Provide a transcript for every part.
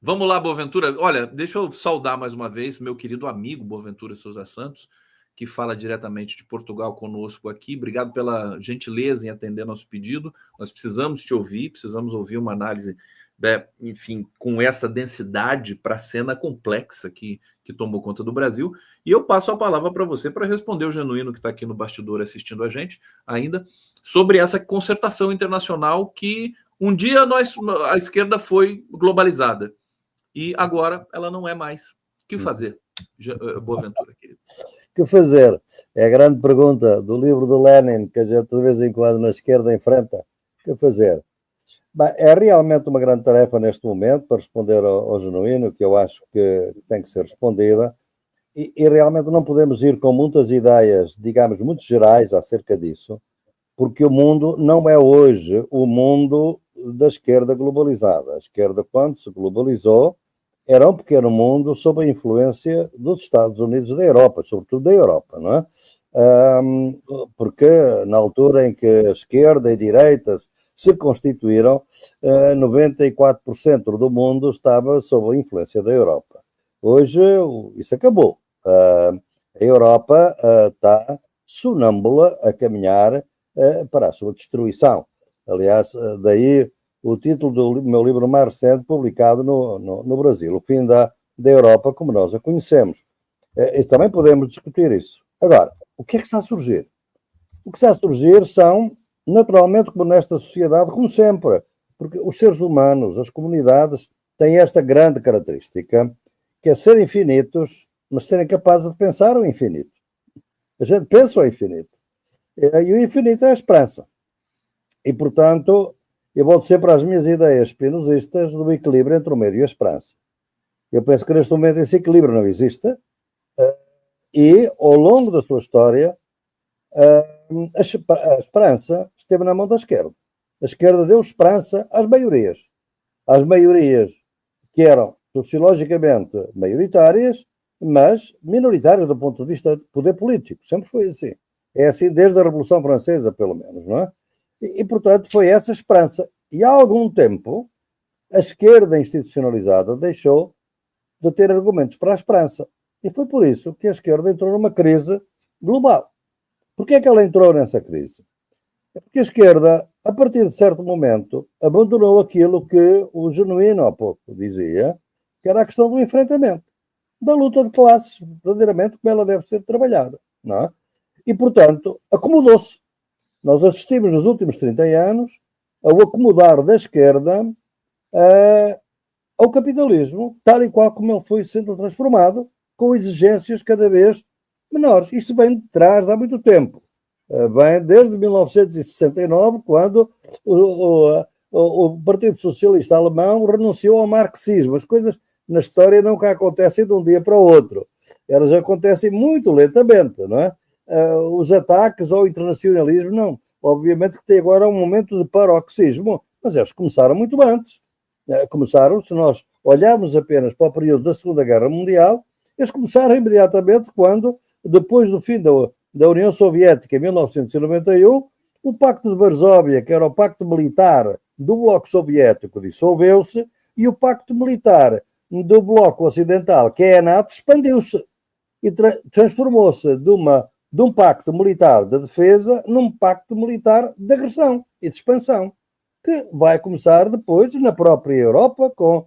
Vamos lá, Boaventura. Olha, deixa eu saudar mais uma vez meu querido amigo Boaventura Sousa Santos, que fala diretamente de Portugal conosco aqui. Obrigado pela gentileza em atender nosso pedido. Nós precisamos te ouvir, precisamos ouvir uma análise, né, enfim, com essa densidade para a cena complexa que tomou conta do Brasil. E eu passo a palavra para você para responder o Genuíno, que está aqui no bastidor assistindo a gente ainda, sobre essa concertação internacional que um dia a esquerda foi globalizada e agora ela não é mais. O que fazer, Boaventura, querido? O que fazer? É a grande pergunta do livro do Lenin, que a gente de vez em quando na esquerda enfrenta. O que fazer? Bem, é realmente uma grande tarefa neste momento para responder ao Genuíno, que eu acho que tem que ser respondida, e realmente não podemos ir com muitas ideias, digamos, muito gerais acerca disso, porque o mundo não é hoje o mundo da esquerda globalizada. A esquerda, quando se globalizou, era um pequeno mundo sob a influência dos Estados Unidos e da Europa, sobretudo da Europa, não é? Porque na altura em que a esquerda e a direita se constituíram, 94% do mundo estava sob a influência da Europa. Hoje isso acabou. A Europa está sonâmbula a caminhar para a sua destruição. Aliás, daí o título do meu livro mais recente, publicado no Brasil, O Fim da Europa como nós a conhecemos. E também podemos discutir isso. Agora, o que é que está a surgir? O que está a surgir são, naturalmente, como nesta sociedade, como sempre, porque os seres humanos, as comunidades, têm esta grande característica, que é serem finitos, mas serem capazes de pensar o infinito. A gente pensa o infinito. E o infinito é a esperança. E, portanto, eu volto sempre às minhas ideias spinozistas do equilíbrio entre o medo e a esperança. Eu penso que neste momento esse equilíbrio não existe e, ao longo da sua história, a esperança esteve na mão da esquerda. A esquerda deu esperança às maiorias. Às maiorias que eram sociologicamente maioritárias, mas minoritárias do ponto de vista de poder político. Sempre foi assim. É assim desde a Revolução Francesa, pelo menos, não é? E, portanto, foi essa esperança. E há algum tempo, a esquerda institucionalizada deixou de ter argumentos para a esperança. E foi por isso que a esquerda entrou numa crise global. Porquê é que ela entrou nessa crise? É porque a esquerda, a partir de certo momento, abandonou aquilo que o Genuíno há pouco dizia, que era a questão do enfrentamento, da luta de classes, verdadeiramente como ela deve ser trabalhada, não é? E, portanto, acomodou-se. Nós assistimos nos últimos 30 anos ao acomodar da esquerda ao capitalismo, tal e qual como ele foi sendo transformado, com exigências cada vez menores. Isto vem de trás há muito tempo. Vem desde 1969, quando o Partido Socialista Alemão renunciou ao marxismo. As coisas na história nunca acontecem de um dia para o outro. Elas acontecem muito lentamente, não é? Os ataques ao internacionalismo, não. Obviamente que tem agora um momento de paroxismo, mas eles começaram muito antes. Começaram, se nós olharmos apenas para o período da Segunda Guerra Mundial, eles começaram imediatamente quando, depois do fim da União Soviética, em 1991, o Pacto de Varsóvia, que era o pacto militar do Bloco Soviético, dissolveu-se, e o Pacto Militar do Bloco Ocidental, que é a NATO, expandiu-se e transformou-se de um pacto militar de defesa num pacto militar de agressão e de expansão, que vai começar depois na própria Europa, com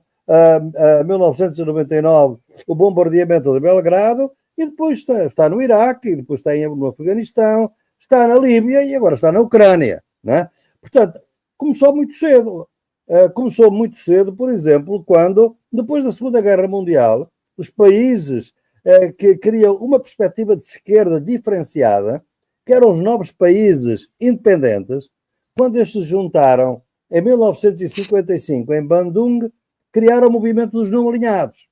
1999 o bombardeamento de Belgrado, e depois está no Iraque, e depois está no Afeganistão, está na Líbia e agora está na Ucrânia, né? Portanto, começou muito cedo. Começou muito cedo, por exemplo, quando, depois da Segunda Guerra Mundial, os países que queriam uma perspectiva de esquerda diferenciada, que eram os novos países independentes, quando estes se juntaram em 1955 em Bandung, criaram o movimento dos não alinhados.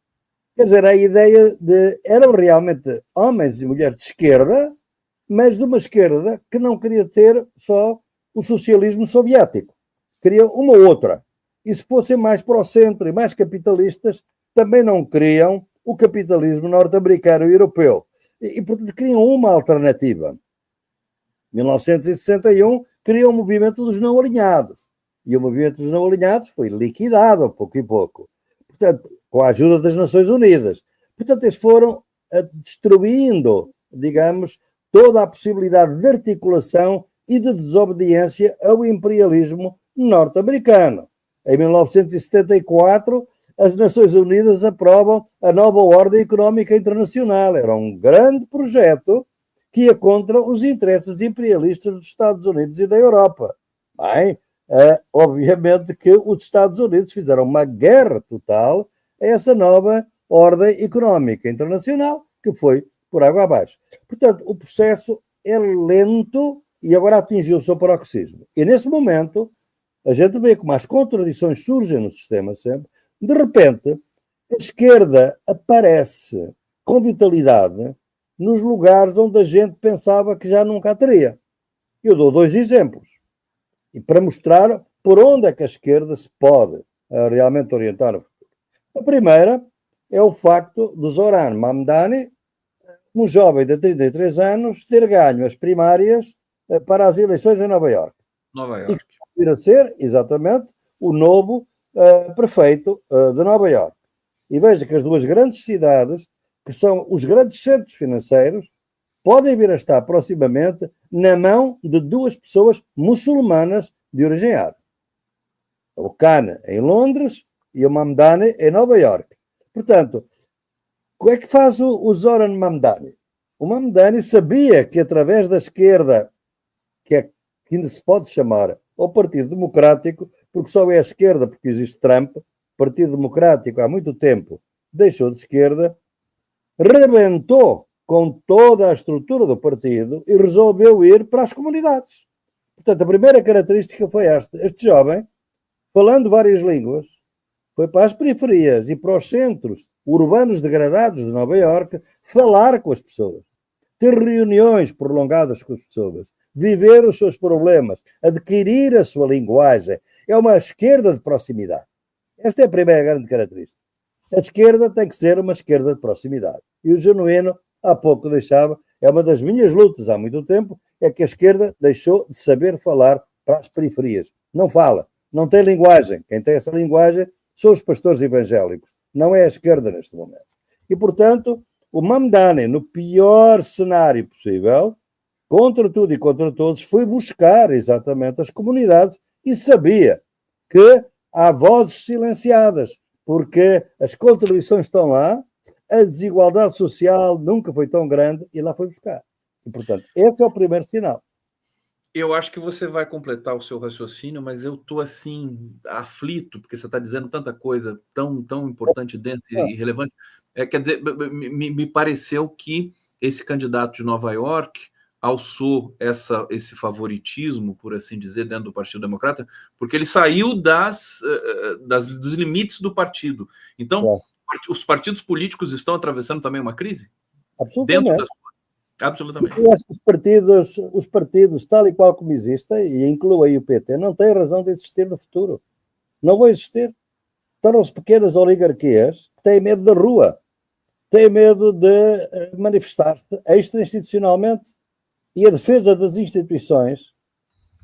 Quer dizer, a ideia eram realmente homens e mulheres de esquerda, mas de uma esquerda que não queria ter só o socialismo soviético. Queria uma outra. E se fossem mais para o centro e mais capitalistas, também não queriam o capitalismo norte-americano e europeu. E portanto, queriam uma alternativa. Em 1961, criou o movimento dos não alinhados. E o movimento dos não alinhados foi liquidado a pouco e pouco. portanto, com a ajuda das Nações Unidas. Portanto, eles foram destruindo, digamos, toda a possibilidade de articulação e de desobediência ao imperialismo norte-americano. Em 1974, as Nações Unidas aprovam a nova ordem económica internacional. Era um grande projeto que ia contra os interesses imperialistas dos Estados Unidos e da Europa. Bem, obviamente que os Estados Unidos fizeram uma guerra total a essa nova ordem económica internacional, que foi por água abaixo. Portanto, o processo é lento e agora atingiu o seu paroxismo. E nesse momento, a gente vê como as contradições surgem no sistema sempre. De repente, a esquerda aparece com vitalidade nos lugares onde a gente pensava que já nunca a teria. Eu dou 2 exemplos. E para mostrar por onde é que a esquerda se pode realmente orientar. A primeira é o facto do Zoran Mamdani, um jovem de 33 anos, ter ganho as primárias para as eleições em Nova Iorque. E que vir a ser, exatamente, o novo prefeito de Nova Iorque. E veja que as duas grandes cidades, que são os grandes centros financeiros, podem vir a estar proximamente na mão de 2 pessoas muçulmanas de origem árabe. O Khan em Londres e o Mamdani em Nova Iorque. Portanto, o que é que faz o Zoran Mamdani? O Mamdani sabia que através da esquerda, que ainda se pode chamar ao Partido Democrático, porque só é a esquerda porque existe Trump, o Partido Democrático há muito tempo deixou de esquerda, rebentou com toda a estrutura do partido e resolveu ir para as comunidades. Portanto, a primeira característica foi esta. Este jovem, falando várias línguas, foi para as periferias e para os centros urbanos degradados de Nova Iorque falar com as pessoas, ter reuniões prolongadas com as pessoas, viver os seus problemas, adquirir a sua linguagem. É uma esquerda de proximidade. Esta é a primeira grande característica. A esquerda tem que ser uma esquerda de proximidade. E o Genuíno, há pouco deixava, é uma das minhas lutas há muito tempo, é que a esquerda deixou de saber falar para as periferias. Não fala, não tem linguagem. Quem tem essa linguagem são os pastores evangélicos. Não é a esquerda neste momento. E, portanto, o Mamdani, no pior cenário possível, contra tudo e contra todos, foi buscar exatamente as comunidades e sabia que há vozes silenciadas, porque as contradições estão lá, a desigualdade social nunca foi tão grande e lá foi buscar. E, portanto, esse é o primeiro sinal. Eu acho que você vai completar o seu raciocínio, mas eu estou assim, aflito, porque você está dizendo tanta coisa tão importante, densa e relevante. Quer dizer, me pareceu que esse candidato de Nova Iorque alçou esse favoritismo, por assim dizer, dentro do Partido Democrata, porque ele saiu dos limites do partido. Então, os partidos políticos estão atravessando também uma crise? Absolutamente. Absolutamente. Eu acho que os partidos, tal e qual como existem, e inclui aí o PT, não têm razão de existir no futuro. Não vão existir. Tornam-se pequenas oligarquias que têm medo da rua, têm medo de manifestar-se extra-institucionalmente. E a defesa das instituições,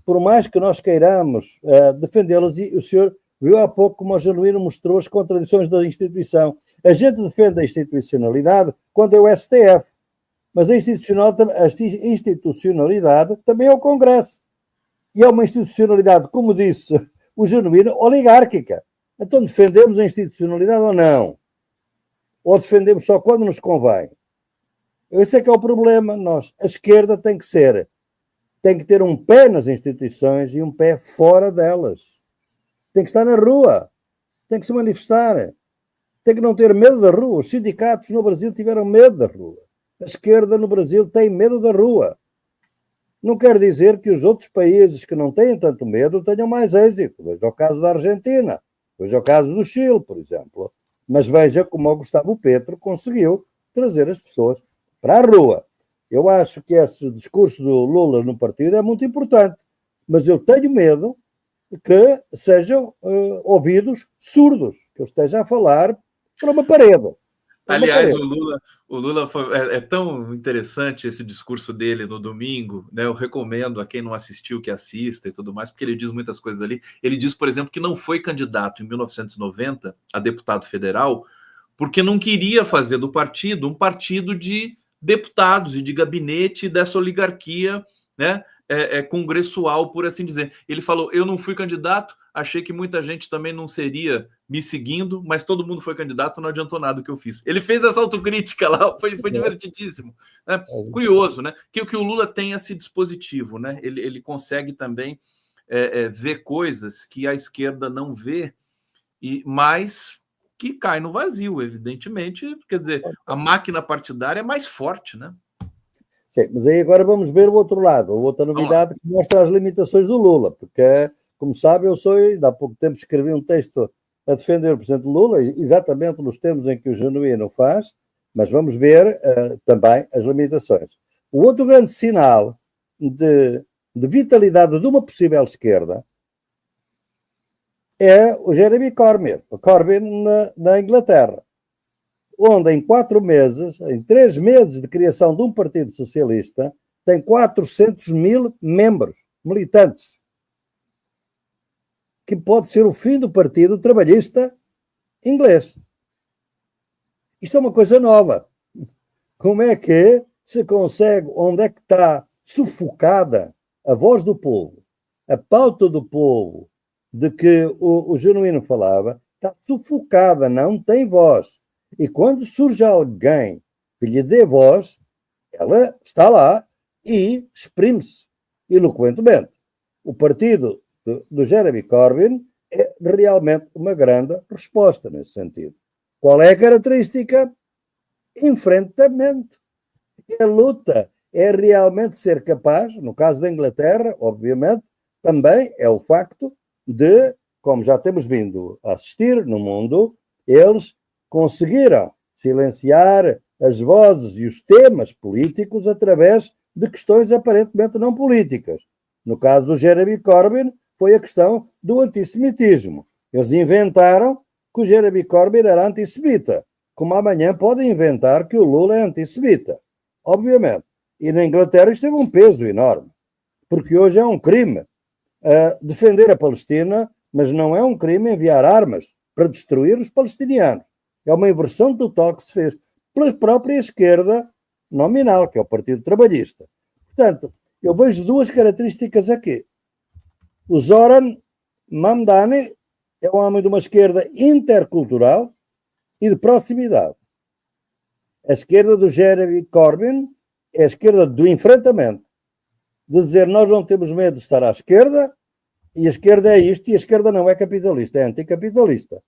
por mais que nós queiramos defendê-las, e o senhor viu há pouco como o Genuíno mostrou as contradições da instituição. A gente defende a institucionalidade quando é o STF. Mas a institucionalidade também é o Congresso. E é uma institucionalidade, como disse o Genuíno, oligárquica. Então defendemos a institucionalidade ou não? Ou defendemos só quando nos convém? Esse é que é o problema. A esquerda tem que ter um pé nas instituições e um pé fora delas. Tem que estar na rua. Tem que se manifestar. Tem que não ter medo da rua. Os sindicatos no Brasil tiveram medo da rua. A esquerda no Brasil tem medo da rua. Não quer dizer que os outros países que não têm tanto medo tenham mais êxito. Veja o caso da Argentina, veja o caso do Chile, por exemplo. Mas veja como o Gustavo Petro conseguiu trazer as pessoas para a rua. Eu acho que esse discurso do Lula no partido é muito importante, mas eu tenho medo que sejam ouvidos surdos, que eu esteja a falar para uma parede. Aliás, o Lula é tão interessante esse discurso dele no domingo, né? Eu recomendo a quem não assistiu que assista e tudo mais, porque ele diz muitas coisas ali. Ele diz, por exemplo, que não foi candidato em 1990 a deputado federal porque não queria fazer do partido um partido de deputados e de gabinete dessa oligarquia, né? Congressual, por assim dizer. Ele falou: eu não fui candidato, achei que muita gente também não seria me seguindo, mas todo mundo foi candidato, não adiantou nada o que eu fiz. Ele fez essa autocrítica lá, foi divertidíssimo. Né? Curioso, né? Que o Lula tem esse dispositivo, né? Ele consegue também ver coisas que a esquerda não vê, mas que cai no vazio, evidentemente. Quer dizer, a máquina partidária é mais forte, né? Sim, mas aí agora vamos ver o outro lado, a outra novidade que mostra as limitações do Lula, porque, como sabe, há pouco tempo escrevi um texto a defender o presidente Lula, exatamente nos termos em que o Genuíno faz, mas vamos ver também as limitações. O outro grande sinal de vitalidade de uma possível esquerda é o Jeremy Corbyn na Inglaterra, onde em 4 meses, em 3 meses de criação de um partido socialista, tem 400 mil membros, militantes, que pode ser o fim do Partido Trabalhista inglês. Isto é uma coisa nova. Como é que se consegue, onde é que está sufocada a voz do povo, a pauta do povo, de que o Genuíno falava, está sufocada, não tem voz. E quando surge alguém que lhe dê voz, ela está lá e exprime-se eloquentemente. O partido do Jeremy Corbyn é realmente uma grande resposta nesse sentido. Qual é a característica? Enfrentamento. É luta. É realmente ser capaz, no caso da Inglaterra, obviamente, também é o facto de, como já temos vindo a assistir no mundo, eles conseguiram silenciar as vozes e os temas políticos através de questões aparentemente não políticas. No caso do Jeremy Corbyn, foi a questão do antissemitismo. Eles inventaram que o Jeremy Corbyn era antissemita, como amanhã podem inventar que o Lula é antissemita. Obviamente. E na Inglaterra isto teve um peso enorme, porque hoje é um crime defender a Palestina, mas não é um crime enviar armas para destruir os palestinianos. É uma inversão total que se fez pela própria esquerda nominal, que é o Partido Trabalhista. Portanto, eu vejo 2 características aqui. O Zoran Mamdani é um homem de uma esquerda intercultural e de proximidade. A esquerda do Jeremy Corbyn é a esquerda do enfrentamento, de dizer nós não temos medo de estar à esquerda, e a esquerda é isto, e a esquerda não é capitalista, é anticapitalista.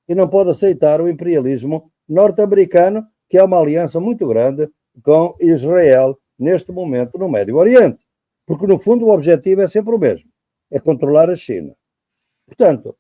E não pode aceitar o imperialismo norte-americano, que é uma aliança muito grande com Israel neste momento no Médio Oriente. Porque, no fundo, o objetivo é sempre o mesmo, é controlar a China. Portanto,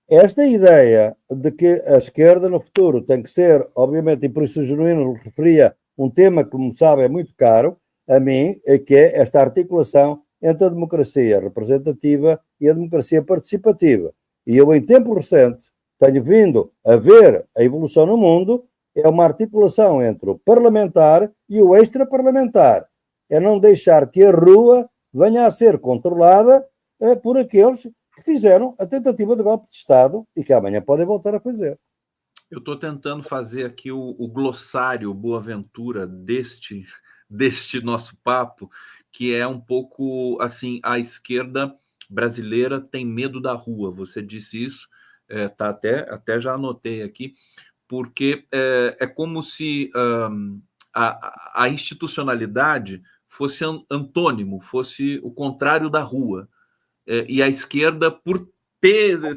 esta ideia de que a esquerda no futuro tem que ser, obviamente, e por isso o Genuíno referia um tema que, como sabe, é muito caro a mim, que é esta articulação entre a democracia representativa e a democracia participativa. E eu, em tempo recente, tenho vindo a ver a evolução no mundo, é uma articulação entre o parlamentar e o extraparlamentar. É não deixar que a rua venha a ser controlada por aqueles que fizeram a tentativa de golpe de Estado e que amanhã podem voltar a fazer. Eu estou tentando fazer aqui o glossário Boaventura deste nosso papo, que é um pouco assim, a esquerda brasileira tem medo da rua. Você disse isso, tá, até já anotei aqui, porque é como se a institucionalidade fosse antônimo, fosse o contrário da rua. E a esquerda, por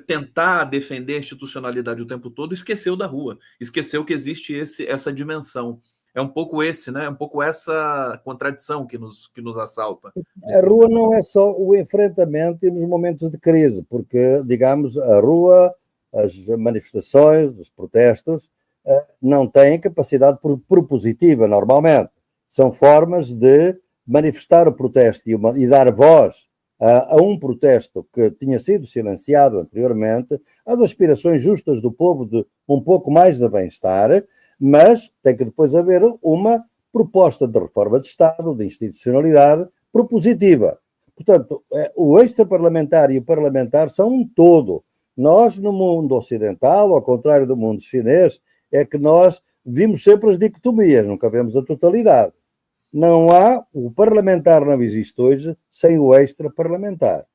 tentar defender a institucionalidade o tempo todo, esqueceu da rua, esqueceu que existe essa dimensão. É um pouco né? É um pouco essa contradição que nos assalta. A rua não é só o enfrentamento e nos momentos de crise, porque, digamos, a rua, as manifestações, os protestos, não têm capacidade propositiva, normalmente. São formas de manifestar o protesto e dar voz a um protesto que tinha sido silenciado anteriormente, às aspirações justas do povo de um pouco mais de bem-estar, mas tem que depois haver uma proposta de reforma de Estado, de institucionalidade propositiva. Portanto, o extraparlamentar e o parlamentar são um todo. Nós, no mundo ocidental, ao contrário do mundo chinês, é que nós vimos sempre as dicotomias, nunca vemos a totalidade. Não há, o parlamentar não existe hoje sem o extra-parlamentar.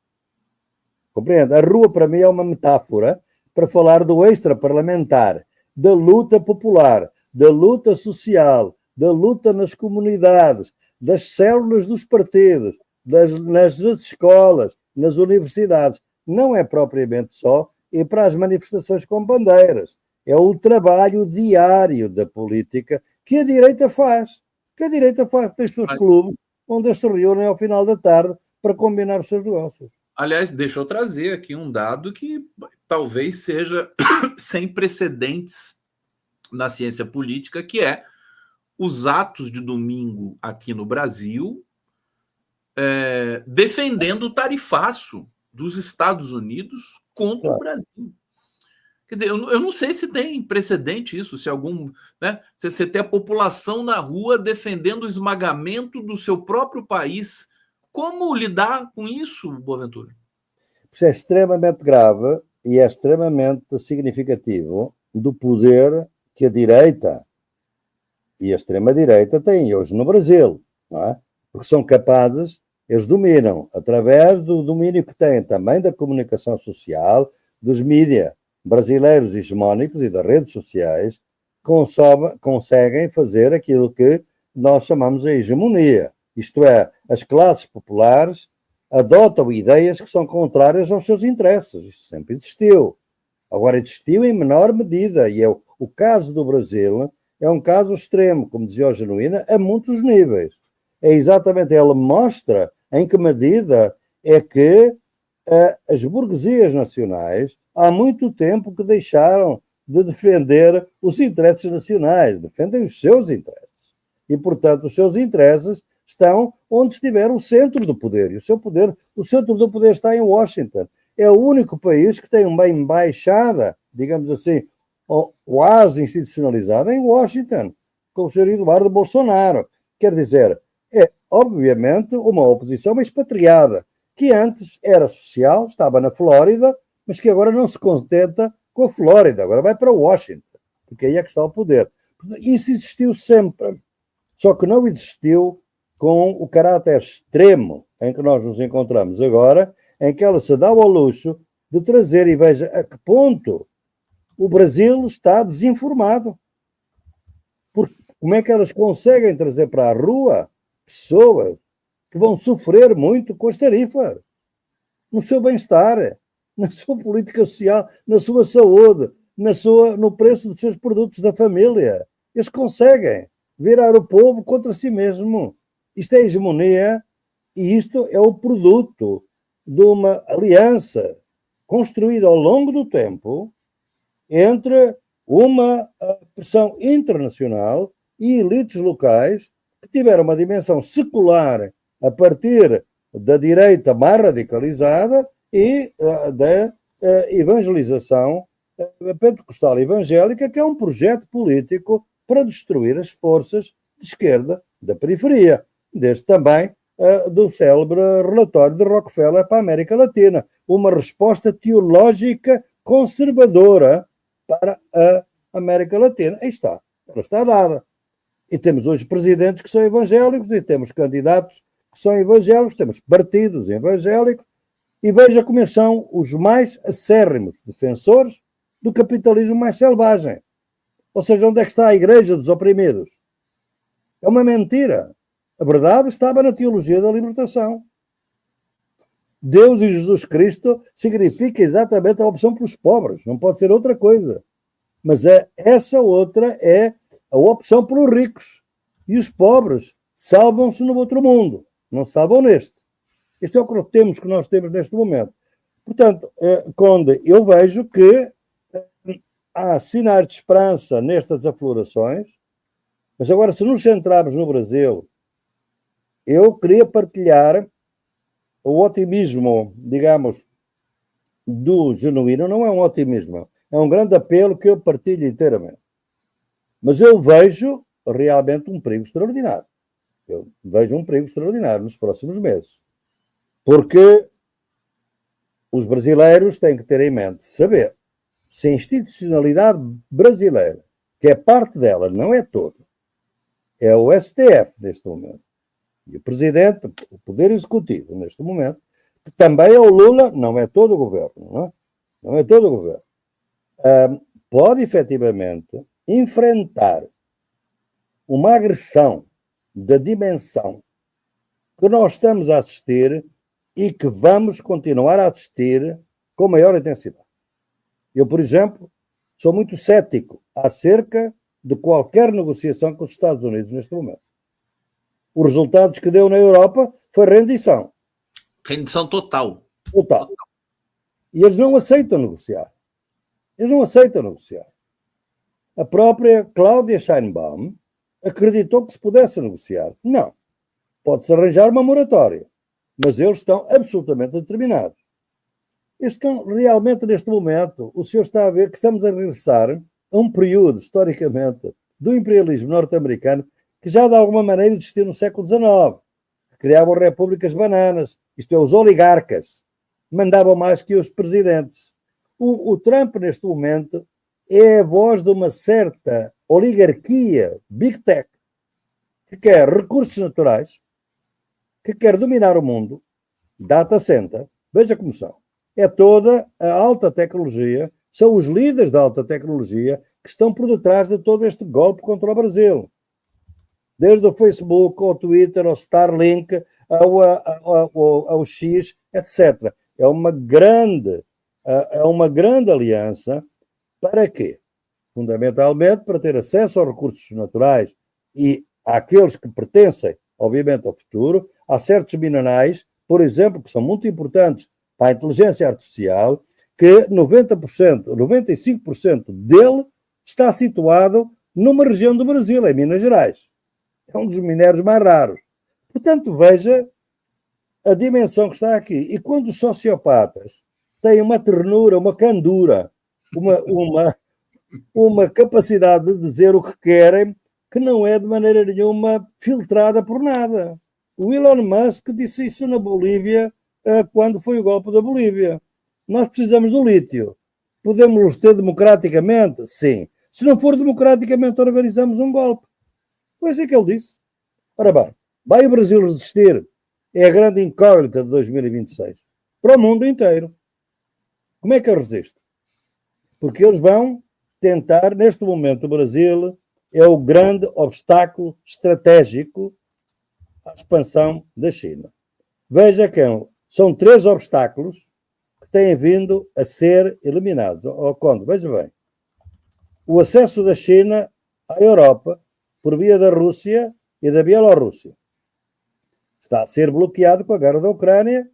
Compreende? A rua, para mim, é uma metáfora para falar do extra-parlamentar, da luta popular, da luta social, da luta nas comunidades, das células dos partidos, nas escolas, nas universidades. Não é propriamente só ir para as manifestações com bandeiras. É o trabalho diário da política que a direita faz. Que a direita faz, tem os seus clubes onde eles se reúnem ao final da tarde para combinar os seus negócios. Aliás, deixa eu trazer aqui um dado que talvez seja sem precedentes na ciência política, que é os atos de domingo aqui no Brasil defendendo o tarifaço dos Estados Unidos contra o Brasil. Quer dizer, eu não sei se tem precedente isso, se algum, né? Você tem a população na rua defendendo o esmagamento do seu próprio país. Como lidar com isso, Boaventura? Isso é extremamente grave e é extremamente significativo do poder que a direita e a extrema-direita têm hoje no Brasil, não é? Porque são capazes, eles dominam, através do domínio que têm também da comunicação social, dos mídias brasileiros hegemónicos e das redes sociais, conseguem fazer aquilo que nós chamamos de hegemonia. Isto é, as classes populares adotam ideias que são contrárias aos seus interesses. Isto sempre existiu. Agora, existiu em menor medida, e o caso do Brasil é um caso extremo, como dizia o Genuína, a muitos níveis. É exatamente, ela mostra em que medida é que as burguesias nacionais há muito tempo que deixaram de defender os interesses nacionais, defendem os seus interesses. E, portanto, os seus interesses estão onde estiver o centro do poder. E o centro do poder está em Washington. É o único país que tem uma embaixada, digamos assim, quase institucionalizada em Washington, com o Sr. Eduardo Bolsonaro. Quer dizer, é obviamente uma oposição expatriada, que antes era social, estava na Flórida, mas que agora não se contenta com a Flórida, agora vai para Washington, porque aí é que está o poder. Isso existiu sempre, só que não existiu com o caráter extremo em que nós nos encontramos agora, em que ela se dá ao luxo de trazer, e veja a que ponto o Brasil está desinformado. Porque como é que elas conseguem trazer para a rua pessoas que vão sofrer muito com as tarifas, no seu bem-estar, na sua política social, na sua saúde, no preço dos seus produtos da família. Eles conseguem virar o povo contra si mesmo. Isto é hegemonia e isto é o produto de uma aliança construída ao longo do tempo entre uma pressão internacional e elites locais que tiveram uma dimensão secular a partir da direita mais radicalizada e da evangelização pentecostal evangélica, que é um projeto político para destruir as forças de esquerda da periferia, desde também do célebre relatório de Rockefeller para a América Latina, uma resposta teológica conservadora para a América Latina. Aí está, ela está dada. E temos hoje presidentes que são evangélicos e temos candidatos que são evangélicos, temos partidos evangélicos, e veja como são os mais acérrimos defensores do capitalismo mais selvagem. Ou seja, onde é que está a igreja dos oprimidos? É uma mentira. A verdade estava na teologia da libertação. Deus e Jesus Cristo significa exatamente a opção pelos pobres, não pode ser outra coisa. Mas essa outra é a opção pelos ricos. E os pobres salvam-se no outro mundo, não se salvam neste. Este é o que nós temos neste momento. Portanto, Conde, eu vejo que há sinais de esperança nestas aflorações, mas agora, se nos centrarmos no Brasil, eu queria partilhar o otimismo, digamos, do genuíno não é um otimismo, é um grande apelo que eu partilho inteiramente. Mas eu vejo realmente um perigo extraordinário. Eu vejo um perigo extraordinário nos próximos meses. Porque os brasileiros têm que ter em mente, saber se a institucionalidade brasileira, que é parte dela, não é toda, é o STF neste momento, e o Presidente, o Poder Executivo neste momento, que também é o Lula, não é todo o governo, não é? Não é todo o governo. Pode efetivamente enfrentar uma agressão da dimensão que nós estamos a assistir e que vamos continuar a assistir com maior intensidade. Eu, por exemplo, sou muito cético acerca de qualquer negociação com os Estados Unidos neste momento. Os resultados que deu na Europa foi rendição. Rendição total. Total. E eles não aceitam negociar. Eles não aceitam negociar. A própria Cláudia Sheinbaum acreditou que se pudesse negociar. Não. Pode-se arranjar uma moratória. Mas eles estão absolutamente determinados. Estão realmente neste momento, o senhor está a ver que estamos a regressar a um período, historicamente, do imperialismo norte-americano que já de alguma maneira existiu no século XIX, que criavam repúblicas bananas, isto é, os oligarcas, mandavam mais que os presidentes. O Trump, neste momento, é a voz de uma certa oligarquia, big tech, que quer recursos naturais, que quer dominar o mundo, data center, veja como são. É toda a alta tecnologia, são os líderes da alta tecnologia que estão por detrás de todo este golpe contra o Brasil. Desde o Facebook, ao Twitter, ao Starlink, ao X, etc. É uma grande aliança para quê? Fundamentalmente para ter acesso aos recursos naturais e àqueles que pertencem, obviamente, ao futuro, há certos minerais, por exemplo, que são muito importantes para a inteligência artificial, que 90%, 95% dele está situado numa região do Brasil, em Minas Gerais. É um dos minérios mais raros. Portanto, veja a dimensão que está aqui. E quando os sociopatas têm uma ternura, uma candura, uma capacidade de dizer o que querem, que não é de maneira nenhuma filtrada por nada. O Elon Musk disse isso na Bolívia quando foi o golpe da Bolívia. Nós precisamos do lítio. Podemos ter democraticamente? Sim. Se não for democraticamente, organizamos um golpe. Foi assim que ele disse. Ora bem, vai o Brasil resistir? É a grande incógnita de 2026. Para o mundo inteiro. Como é que eu resisto? Porque eles vão tentar, neste momento, o Brasil é o grande obstáculo estratégico à expansão da China. Veja que são 3 obstáculos que têm vindo a ser eliminados. Conde, veja bem. O acesso da China à Europa por via da Rússia e da Bielorrússia está a ser bloqueado com a guerra da Ucrânia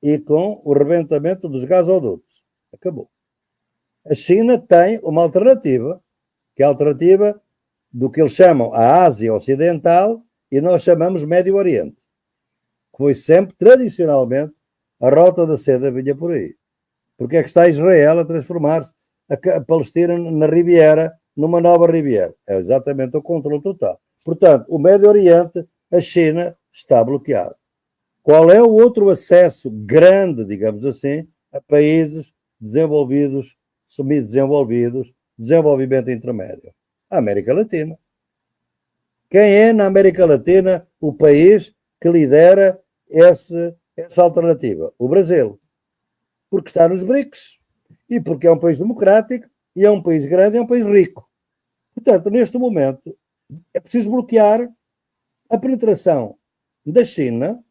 e com o rebentamento dos gasodutos. Acabou. A China tem uma alternativa, que é a alternativa do que eles chamam a Ásia Ocidental e nós chamamos Médio Oriente, que foi sempre, tradicionalmente, a rota da seda vinha por aí. Porque é que está Israel a transformar-se a Palestina na Riviera, numa nova Riviera? É exatamente o controle total. Portanto, o Médio Oriente, a China, está bloqueado. Qual é o outro acesso grande, digamos assim, a países desenvolvidos, semi-desenvolvidos, desenvolvimento intermédio? A América Latina. Quem é na América Latina o país que lidera essa alternativa? O Brasil. Porque está nos BRICS. E porque é um país democrático, e é um país grande, e é um país rico. Portanto, neste momento, é preciso bloquear a penetração da China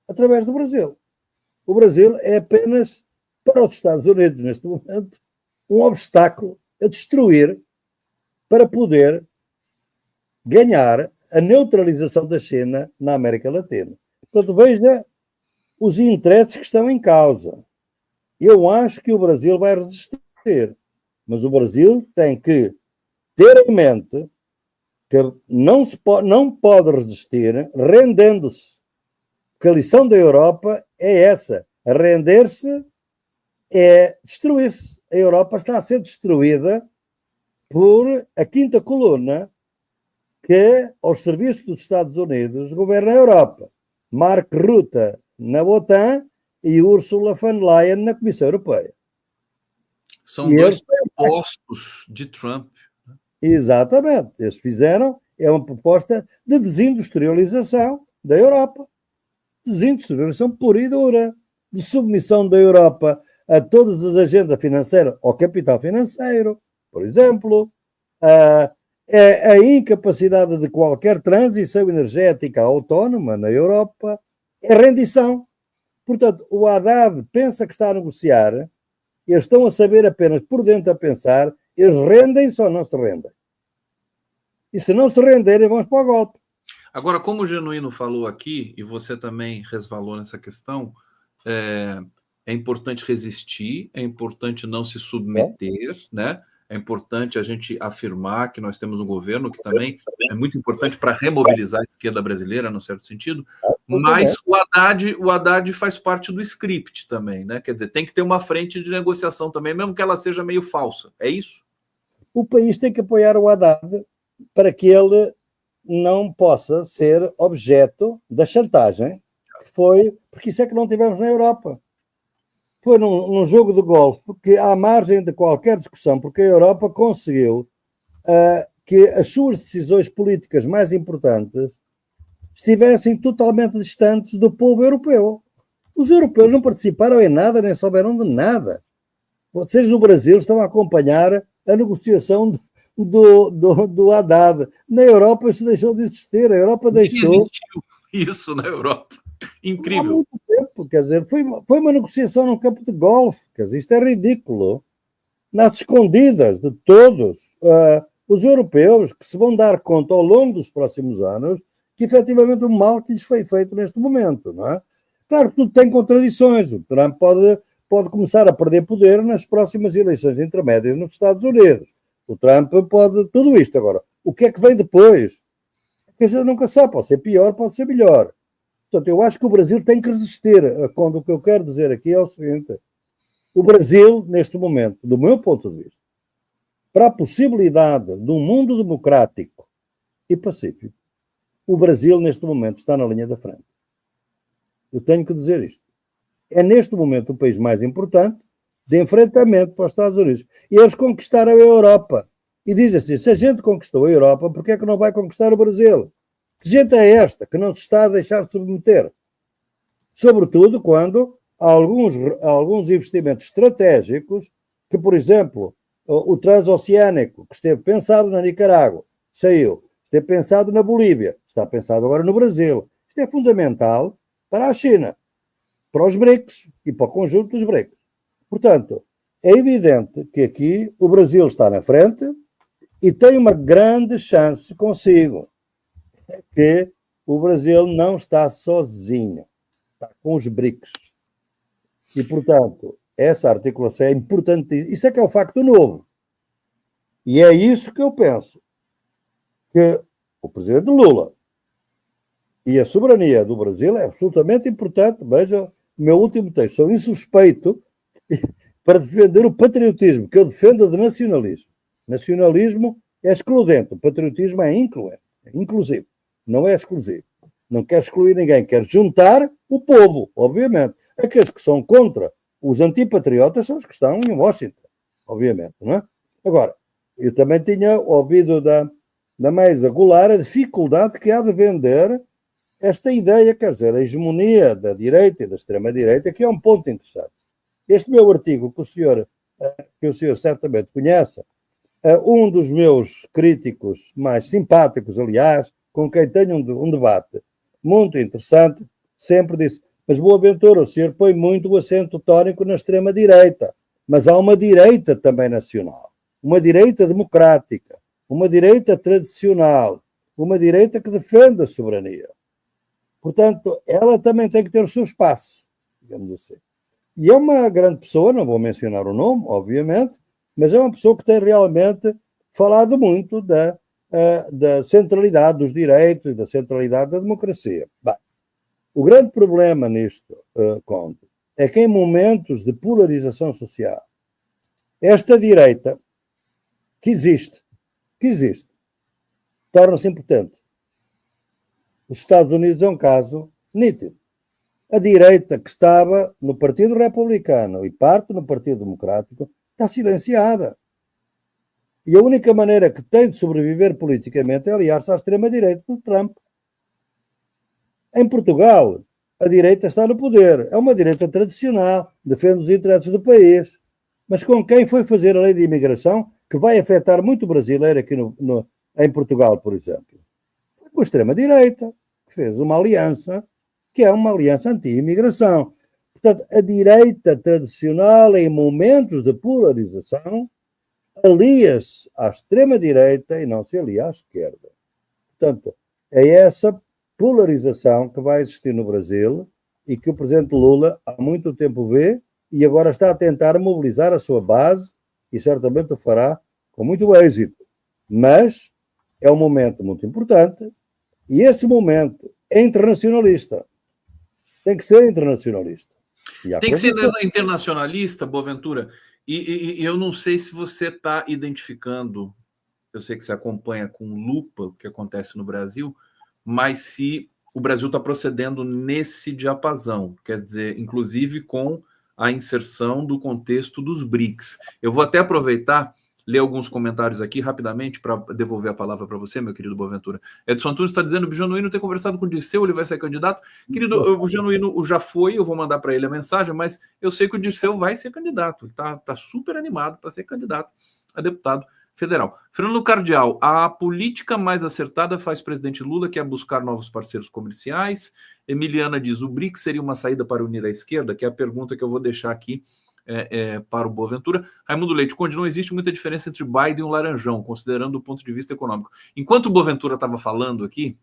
através do Brasil. O Brasil é apenas, para os Estados Unidos, neste momento, um obstáculo a destruir para poder ganhar a neutralização da China na América Latina. Portanto, veja os interesses que estão em causa. Eu acho que o Brasil vai resistir, mas o Brasil tem que ter em mente que não pode resistir rendendo-se, porque a lição da Europa é essa. Render-se é destruir-se. A Europa está a ser destruída por a quinta coluna que, aos serviços dos Estados Unidos, governa a Europa. Mark Rutte na OTAN e Ursula von Leyen na Comissão Europeia. São dois propostos de Trump. Exatamente. Eles fizeram, é uma proposta de desindustrialização da Europa. Desindustrialização pura e dura. De submissão da Europa a todas as agendas financeiras, ao capital financeiro, por exemplo, a incapacidade de qualquer transição energética autónoma na Europa, é rendição. Portanto, o Haddad pensa que está a negociar, eles estão a saber apenas por dentro a pensar, eles rendem-se ou não se rendem. E se não se renderem, vamos para o golpe. Agora, como o Genuíno falou aqui, e você também resvalou nessa questão, é importante resistir, é importante não se submeter, né? É importante a gente afirmar que nós temos um governo que também é muito importante para remobilizar a esquerda brasileira, no certo sentido, mas o Haddad faz parte do script também, né? Quer dizer, tem que ter uma frente de negociação também, mesmo que ela seja meio falsa. É isso? O país tem que apoiar o Haddad para que ele não possa ser objeto da chantagem, que foi, porque isso é que não tivemos na Europa. Foi num jogo de golfe que, à margem de qualquer discussão, porque a Europa conseguiu que as suas decisões políticas mais importantes estivessem totalmente distantes do povo europeu. Os europeus não participaram em nada, nem souberam de nada. Vocês no Brasil estão a acompanhar a negociação do Haddad. Na Europa isso deixou de existir. A Europa deixou... Existiu isso na Europa. Incrível. Há muito tempo, quer dizer, foi uma negociação num campo de golfe, quer dizer, isto é ridículo. Nas escondidas de todos os europeus que se vão dar conta ao longo dos próximos anos que efetivamente o mal que lhes foi feito neste momento, não é? Claro que tudo tem contradições. O Trump pode começar a perder poder nas próximas eleições intermédias nos Estados Unidos. O Trump pode tudo isto. Agora, o que é que vem depois? Quer dizer, nunca sabe, pode ser pior, pode ser melhor. Portanto, eu acho que o Brasil tem que resistir. Quando o que eu quero dizer aqui é o seguinte: o Brasil, neste momento, do meu ponto de vista, para a possibilidade de um mundo democrático e pacífico, o Brasil, neste momento, está na linha da frente. Eu tenho que dizer isto. É, neste momento, o país mais importante de enfrentamento para os Estados Unidos. E eles conquistaram a Europa. E dizem assim, se a gente conquistou a Europa, por que é que não vai conquistar o Brasil? Que gente é esta que não se está a deixar submeter? Sobretudo quando há alguns investimentos estratégicos que, por exemplo, o transoceânico, que esteve pensado na Nicarágua, saiu. Esteve pensado na Bolívia, está pensado agora no Brasil. Isto é fundamental para a China, para os BRICS e para o conjunto dos BRICS. Portanto, é evidente que aqui o Brasil está na frente e tem uma grande chance consigo. Que o Brasil não está sozinho, está com os BRICS. E, portanto, essa articulação é importante. Isso é que é o facto novo. E é isso que eu penso, que o presidente Lula e a soberania do Brasil é absolutamente importante. Veja o meu último texto. Sou insuspeito para defender o patriotismo, que eu defendo de nacionalismo. Nacionalismo é excludente, o patriotismo é incluente, é inclusivo. Não é exclusivo. Não quer excluir ninguém, quer juntar o povo, obviamente. Aqueles que são contra os antipatriotas são os que estão em Washington, obviamente, não é? Agora, eu também tinha ouvido da Maisa Goulart a dificuldade que há de vender esta ideia, quer dizer, a hegemonia da direita e da extrema-direita, que é um ponto interessante. Este meu artigo, que o senhor certamente conhece, um dos meus críticos mais simpáticos, aliás, com quem tenho um debate muito interessante, sempre disse, mas Boaventura, o senhor põe muito o acento tónico na extrema-direita, mas há uma direita também nacional, uma direita democrática, uma direita tradicional, uma direita que defende a soberania. Portanto, ela também tem que ter o seu espaço, digamos assim. E é uma grande pessoa, não vou mencionar o nome, obviamente, mas é uma pessoa que tem realmente falado muito da centralidade dos direitos e da centralidade da democracia. Bem, O grande problema nisto, Conde, é que em momentos de polarização social, esta direita que existe, torna-se impotente. Os Estados Unidos é um caso nítido. A direita que estava no Partido Republicano e parte no Partido Democrático está silenciada. E a única maneira que tem de sobreviver politicamente é aliar-se à extrema-direita do Trump. Em Portugal, a direita está no poder. É uma direita tradicional, defende os interesses do país. Mas com quem foi fazer a lei de imigração, que vai afetar muito o brasileiro aqui em Portugal, por exemplo? Foi com a extrema-direita, que fez uma aliança, que é uma aliança anti-imigração. Portanto, a direita tradicional, em momentos de polarização, alia-se à extrema-direita e não se alia à esquerda. Portanto, é essa polarização que vai existir no Brasil e que o presidente Lula há muito tempo vê e agora está a tentar mobilizar a sua base e certamente o fará com muito êxito. Mas é um momento muito importante e esse momento é internacionalista. Tem que ser internacionalista. Tem que ser internacionalista, Boaventura. E eu não sei se você está identificando, eu sei que você acompanha com lupa o que acontece no Brasil, mas se o Brasil está procedendo nesse diapasão, quer dizer, inclusive com a inserção do contexto dos BRICS. Eu vou até aproveitar, ler alguns comentários aqui rapidamente para devolver a palavra para você, meu querido Boaventura. Edson Antunes está dizendo que o Genuíno tem conversado com o Dirceu, ele vai ser candidato. Querido, o Genuíno já foi, eu vou mandar para ele a mensagem, mas eu sei que o Dirceu vai ser candidato, ele está super animado para ser candidato a deputado federal. Fernando Cardial, a política mais acertada faz presidente Lula, que é buscar novos parceiros comerciais. Emiliana diz, o BRICS seria uma saída para unir a esquerda, que é a pergunta que eu vou deixar aqui para o Boaventura. Raimundo Leite, Conde, não existe muita diferença entre Biden e o Laranjão, considerando o ponto de vista econômico. Enquanto o Boaventura estava falando aqui,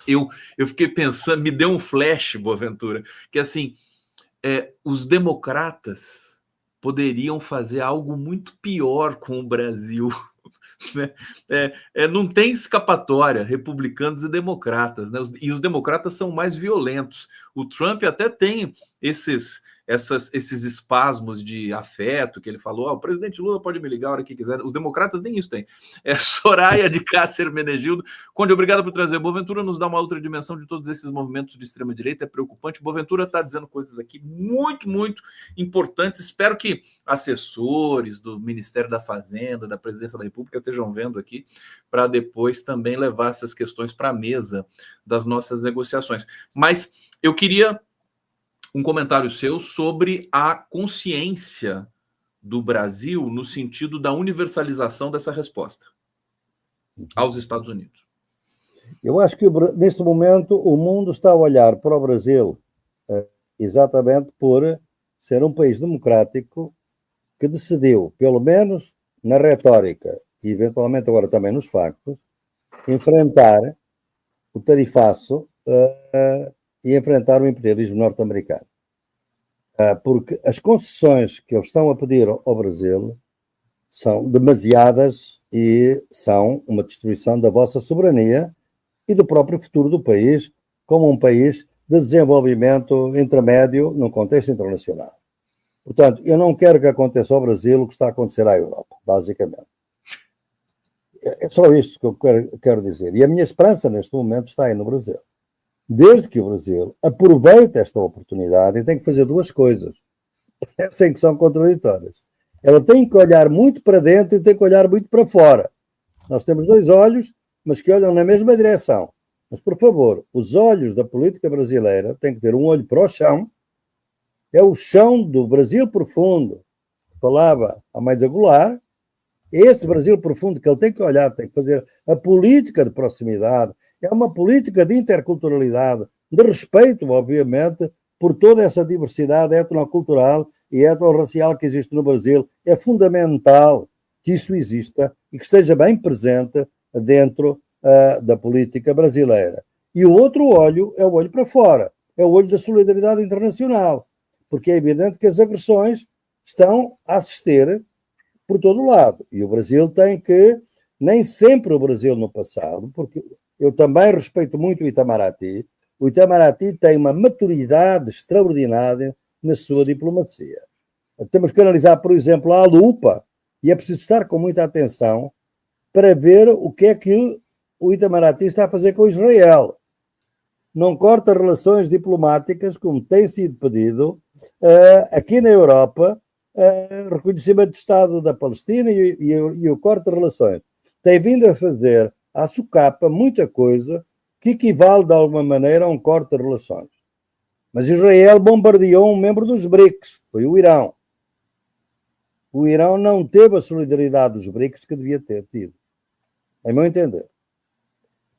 eu fiquei pensando, me deu um flash, Boaventura, que assim, os democratas poderiam fazer algo muito pior com o Brasil. Não tem escapatória, republicanos e democratas, né? E os democratas são mais violentos. O Trump até tem esses espasmos de afeto que ele falou, o presidente Lula pode me ligar a hora que quiser. Os democratas nem isso tem. Soraya de Cácer Menegildo. Conde, obrigado por trazer. Boaventura nos dá uma outra dimensão de todos esses movimentos de extrema-direita, é preocupante. Boaventura está dizendo coisas aqui muito, muito importantes. Espero que assessores do Ministério da Fazenda, da Presidência da República estejam vendo aqui, para depois também levar essas questões para a mesa das nossas negociações. Mas eu queria um comentário seu sobre a consciência do Brasil no sentido da universalização dessa resposta aos Estados Unidos. Eu acho que neste momento o mundo está a olhar para o Brasil exatamente por ser um país democrático que decidiu, pelo menos na retórica e eventualmente agora também nos factos, enfrentar o tarifaço e enfrentar o imperialismo norte-americano. Porque as concessões que eles estão a pedir ao Brasil são demasiadas e são uma destruição da vossa soberania e do próprio futuro do país como um país de desenvolvimento intermédio num contexto internacional. Portanto, eu não quero que aconteça ao Brasil o que está a acontecer à Europa, basicamente. É só isso que eu quero dizer. E a minha esperança neste momento está aí no Brasil. Desde que o Brasil aproveite esta oportunidade, e tem que fazer duas coisas, sem que são contraditórias. Ela tem que olhar muito para dentro e tem que olhar muito para fora. Nós temos dois olhos, mas que olham na mesma direção. Mas, por favor, os olhos da política brasileira têm que ter um olho para o chão. É o chão do Brasil profundo, que falava a Maida Goulart. É esse Brasil profundo que ele tem que olhar, tem que fazer a política de proximidade. É uma política de interculturalidade, de respeito, obviamente, por toda essa diversidade etnocultural e etnorracial que existe no Brasil. É fundamental que isso exista e que esteja bem presente dentro da política brasileira. E o outro olho é o olho para fora, é o olho da solidariedade internacional, porque é evidente que as agressões estão a assistir por todo lado. E o Brasil tem que, nem sempre o Brasil no passado, porque eu também respeito muito o Itamaraty, O Itamaraty tem uma maturidade extraordinária na sua diplomacia. Temos que analisar, por exemplo, a lupa, e é preciso estar com muita atenção para ver o que é que o Itamaraty está a fazer com Israel. Não corta relações diplomáticas, como tem sido pedido, aqui na Europa, reconhecimento de Estado da Palestina e o corte de relações. Tem vindo a fazer à socapa muita coisa que equivale, de alguma maneira, a um corte de relações. Mas Israel bombardeou um membro dos BRICS, foi o Irão. O Irão não teve a solidariedade dos BRICS que devia ter tido, em meu entender.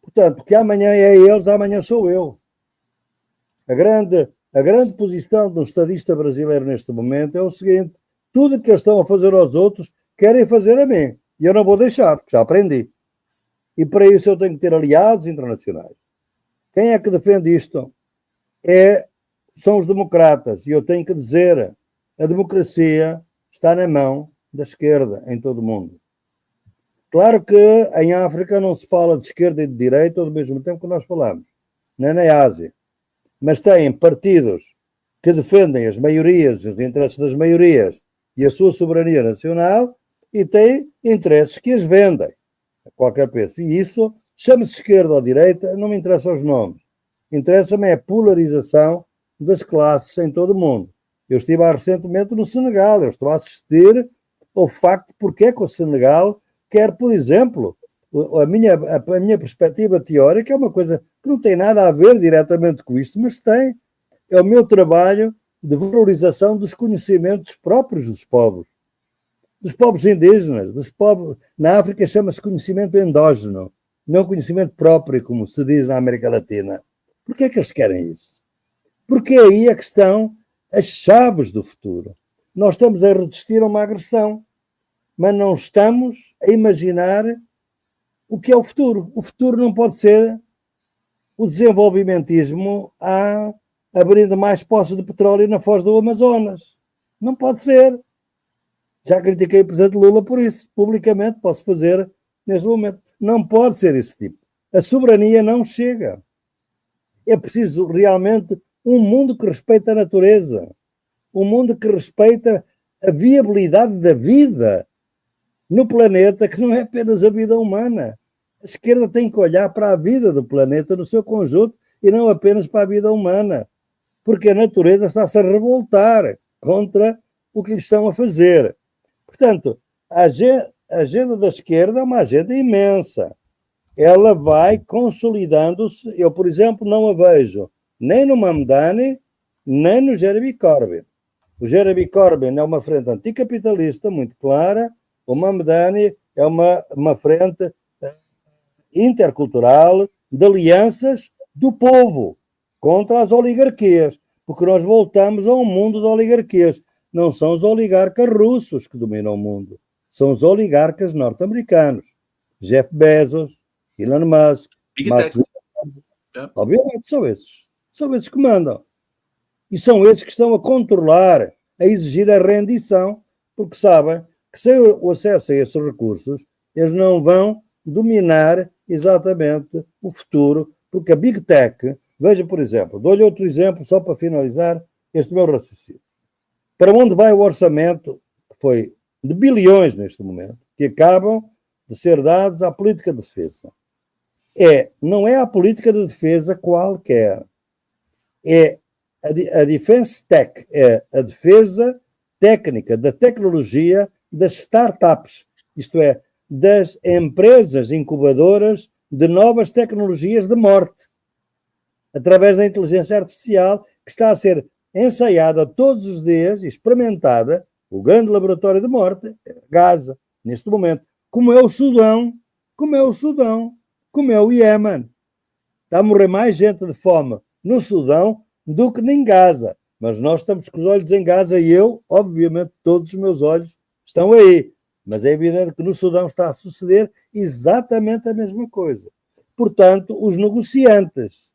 Portanto, que amanhã é eles, amanhã sou eu. A grande posição de um estadista brasileiro neste momento é o seguinte: tudo que eles estão a fazer aos outros, querem fazer a mim. E eu não vou deixar, porque já aprendi. E para isso eu tenho que ter aliados internacionais. Quem é que defende isto? São os democratas. E eu tenho que dizer, a democracia está na mão da esquerda em todo o mundo. Claro que em África não se fala de esquerda e de direita ao mesmo tempo que nós falamos, nem na Ásia. Mas têm partidos que defendem as maiorias, os interesses das maiorias e a sua soberania nacional, e têm interesses que as vendem a qualquer preço. E isso, chame-se esquerda ou direita, não me interessa os nomes. Interessa-me a polarização das classes em todo o mundo. Eu estive recentemente no Senegal, eu estou a assistir ao facto de porque é que o Senegal quer, por exemplo, a minha perspectiva teórica é uma coisa que não tem nada a ver diretamente com isto, mas tem. É o meu trabalho de valorização dos conhecimentos próprios dos povos indígenas, dos povos. Na África chama-se conhecimento endógeno, não conhecimento próprio, como se diz na América Latina. Por que é que eles querem isso? Porque aí é que estão as chaves do futuro. Nós estamos a resistir a uma agressão, mas não estamos a imaginar o que é o futuro. O futuro não pode ser o desenvolvimentismo abrindo mais poços de petróleo na foz do Amazonas. Não pode ser. Já critiquei o presidente Lula por isso. Publicamente posso fazer neste momento. Não pode ser esse tipo. A soberania não chega. É preciso realmente um mundo que respeita a natureza. Um mundo que respeita a viabilidade da vida no planeta, que não é apenas a vida humana. A esquerda tem que olhar para a vida do planeta no seu conjunto e não apenas para a vida humana, porque a natureza está-se a revoltar contra o que lhe estão a fazer. Portanto, a agenda da esquerda é uma agenda imensa. Ela vai consolidando-se. Eu, por exemplo, não a vejo nem no Mamdani, nem no Jeremy Corbyn. O Jeremy Corbyn é uma frente anticapitalista muito clara. O Mamdani é uma frente intercultural de alianças do povo contra as oligarquias, porque nós voltamos a um mundo de oligarquias. Não são os oligarcas russos que dominam o mundo, são os oligarcas norte-americanos. Jeff Bezos, Elon Musk, Mark Zuckerberg. Obviamente são esses que mandam. E são esses que estão a controlar, a exigir a rendição, porque sabem que sem o acesso a esses recursos, eles não vão dominar exatamente o futuro, porque a Big Tech, veja, por exemplo, dou-lhe outro exemplo só para finalizar este meu raciocínio. Para onde vai o orçamento, que foi de bilhões neste momento, que acabam de ser dados à política de defesa? Não é a política de defesa qualquer, é a Defense Tech, é a defesa técnica, da tecnologia das startups, isto é, das empresas incubadoras de novas tecnologias de morte, através da inteligência artificial, que está a ser ensaiada todos os dias e experimentada, o grande laboratório de morte, Gaza, neste momento, como é o Sudão, como é o Iémen. Está a morrer mais gente de fome no Sudão do que em Gaza. Mas nós estamos com os olhos em Gaza e eu, obviamente, todos os meus olhos estão aí. Mas é evidente que no Sudão está a suceder exatamente a mesma coisa. Portanto, os negociantes,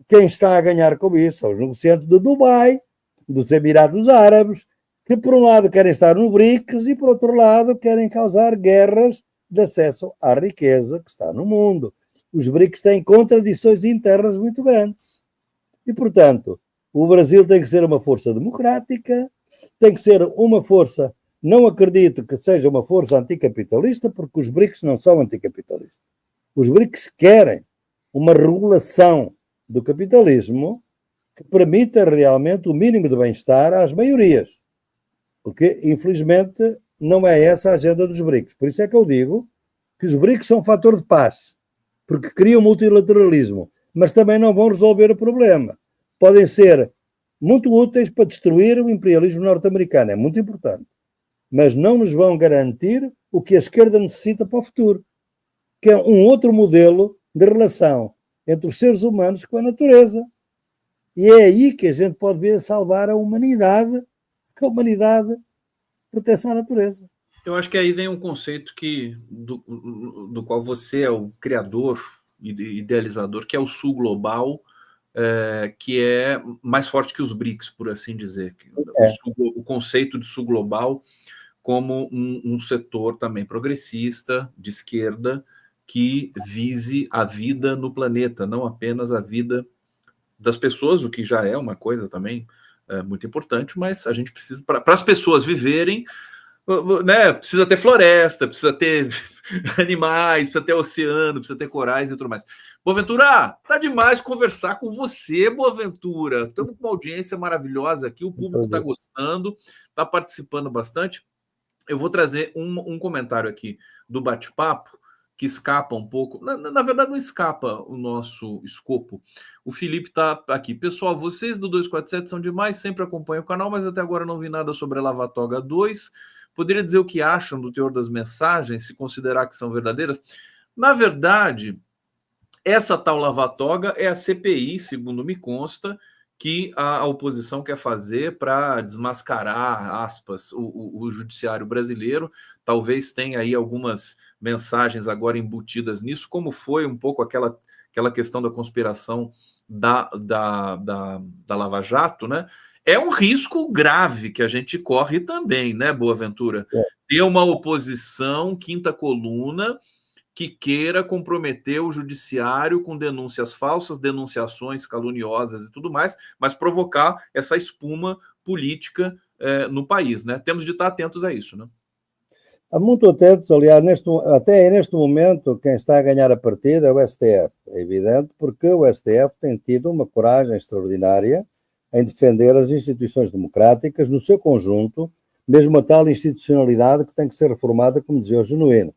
quem está a ganhar com isso são os negociantes de Dubai, dos Emirados Árabes, que por um lado querem estar no BRICS e por outro lado querem causar guerras de acesso à riqueza que está no mundo. os BRICS têm contradições internas muito grandes. E, portanto, o Brasil tem que ser uma força democrática, tem que ser uma força, não acredito que seja uma força anticapitalista, porque os BRICS não são anticapitalistas. Os BRICS querem uma regulação do capitalismo que permita realmente o mínimo de bem-estar às maiorias. Porque, infelizmente, não é essa a agenda dos BRICS. Por isso é que eu digo que os BRICS são um fator de paz, porque criam multilateralismo, mas também não vão resolver o problema. Podem ser muito úteis para destruir o imperialismo norte-americano, é muito importante, mas não nos vão garantir o que a esquerda necessita para o futuro, que é um outro modelo de relação entre os seres humanos com a natureza. E é aí que a gente pode ver salvar a humanidade, que a humanidade proteção à natureza. Eu acho que aí vem um conceito do qual você é o criador e idealizador, que é o Sul Global, que é mais forte que os BRICS, por assim dizer. O conceito de Sul Global como um setor também progressista, de esquerda, que vise a vida no planeta, não apenas a vida das pessoas, o que já é uma coisa também muito importante, mas a gente precisa, para as pessoas viverem, né, precisa ter floresta, precisa ter animais, precisa ter oceano, precisa ter corais e tudo mais. Boaventura, tá demais conversar com você, Boaventura. Estamos com uma audiência maravilhosa aqui, o público está gostando, está participando bastante. Eu vou trazer um comentário aqui do bate-papo que escapa um pouco. Na verdade, não escapa o nosso escopo. O Felipe está aqui. Pessoal, vocês do 247 são demais, sempre acompanham o canal, mas até agora não vi nada sobre a Lava Toga 2. Poderia dizer o que acham do teor das mensagens, se considerar que são verdadeiras? Na verdade, essa tal Lava Toga é a CPI, segundo me consta, que a oposição quer fazer para desmascarar, aspas, o judiciário brasileiro. Talvez tenha aí algumas mensagens agora embutidas nisso, como foi um pouco aquela questão da conspiração da Lava Jato, né? É um risco grave que a gente corre também, né, Boaventura? Ter uma oposição, quinta coluna, que queira comprometer o judiciário com denúncias falsas, denunciações caluniosas e tudo mais, mas provocar essa espuma política no país, né? Temos de estar atentos a isso, né? Muito atentos, aliás, até neste momento, quem está a ganhar a partida é o STF, é evidente, porque o STF tem tido uma coragem extraordinária em defender as instituições democráticas no seu conjunto, mesmo a tal institucionalidade que tem que ser reformada, como dizia o Genuíno,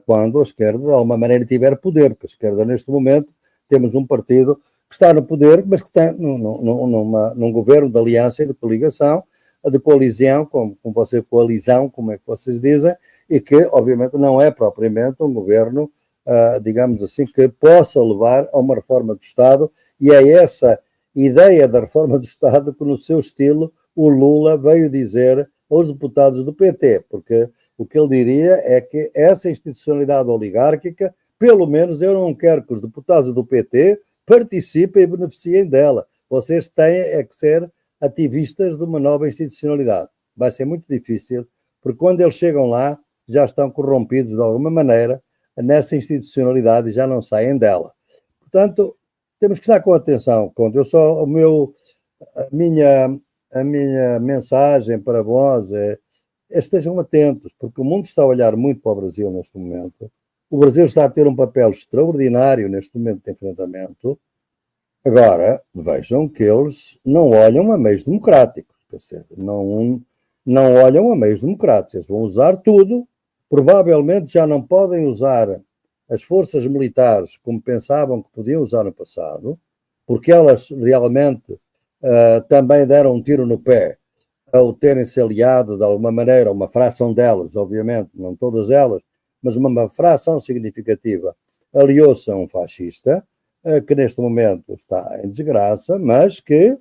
quando a esquerda, de alguma maneira, tiver poder, porque a esquerda, neste momento, temos um partido que está no poder, mas que está num governo de aliança e de coligação, de coalizão, coalizão, como é que vocês dizem, e que, obviamente, não é propriamente um governo, digamos assim, que possa levar a uma reforma do Estado, e é essa ideia da reforma do Estado que, no seu estilo, o Lula veio dizer aos deputados do PT, porque o que ele diria é que essa institucionalidade oligárquica, pelo menos eu não quero que os deputados do PT participem e beneficiem dela. Vocês têm que ser ativistas de uma nova institucionalidade. Vai ser muito difícil, porque quando eles chegam lá, já estão corrompidos de alguma maneira nessa institucionalidade e já não saem dela. Portanto, temos que estar com atenção. A minha mensagem para vós é estejam atentos, porque o mundo está a olhar muito para o Brasil neste momento. O Brasil está a ter um papel extraordinário neste momento de enfrentamento. Agora, vejam que eles não olham a meios democráticos, quer dizer, não olham a meios democráticos, eles vão usar tudo, provavelmente já não podem usar as forças militares como pensavam que podiam usar no passado, porque elas realmente também deram um tiro no pé ao terem se aliado de alguma maneira, uma fração delas, obviamente, não todas elas, mas uma fração significativa aliou-se a um fascista, que neste momento está em desgraça, mas que,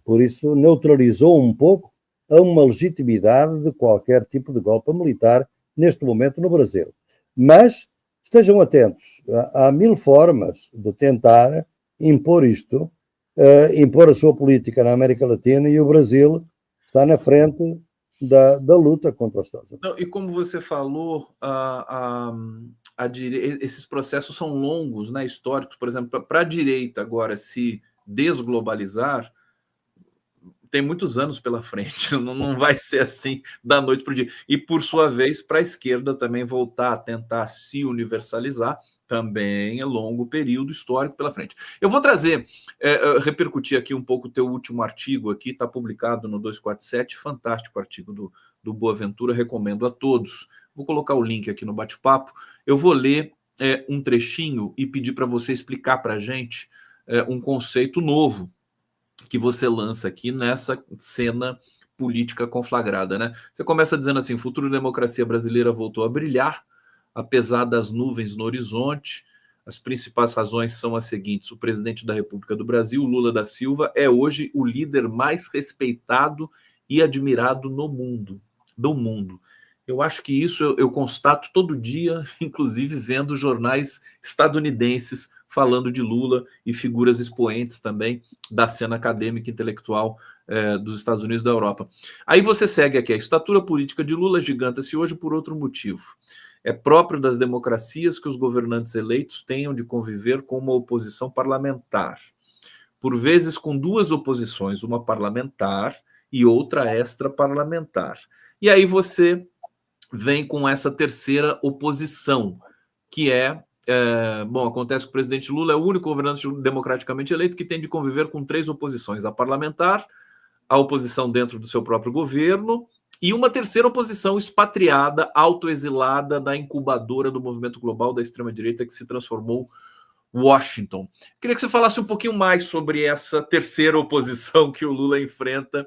por isso, neutralizou um pouco uma legitimidade de qualquer tipo de golpe militar neste momento no Brasil. Mas estejam atentos, há mil formas de tentar impor isto, impor a sua política na América Latina, e o Brasil está na frente da luta contra os Estados Unidos. Não, e como você falou, a esses processos são longos, né, históricos. Por exemplo, para a direita agora se desglobalizar, tem muitos anos pela frente, não vai ser assim da noite para o dia. E, por sua vez, para a esquerda também voltar a tentar se universalizar, também é longo período histórico pela frente. Eu vou trazer, repercutir aqui um pouco o teu último artigo aqui, está publicado no 247, fantástico artigo do Boaventura, recomendo a todos. Vou colocar o link aqui no bate-papo. Eu vou ler um trechinho e pedir para você explicar para a gente um conceito novo que você lança aqui nessa cena política conflagrada, né? Você começa dizendo assim: o futuro da democracia brasileira voltou a brilhar, apesar das nuvens no horizonte. As principais razões são as seguintes: o presidente da República do Brasil, Lula da Silva, é hoje o líder mais respeitado e admirado no mundo, do mundo. Eu acho que isso eu constato todo dia, inclusive vendo jornais estadunidenses falando de Lula e figuras expoentes também da cena acadêmica e intelectual dos Estados Unidos e da Europa. Aí você segue aqui: a estatura política de Lula giganta-se hoje por outro motivo. É próprio das democracias que os governantes eleitos tenham de conviver com uma oposição parlamentar, por vezes com duas oposições, uma parlamentar e outra extra-parlamentar. E aí você vem com essa terceira oposição, que bom, acontece que o presidente Lula é o único governante democraticamente eleito que tem de conviver com três oposições: a parlamentar, a oposição dentro do seu próprio governo e uma terceira oposição expatriada, autoexilada da incubadora do movimento global da extrema-direita que se transformou Washington. Queria que você falasse um pouquinho mais sobre essa terceira oposição que o Lula enfrenta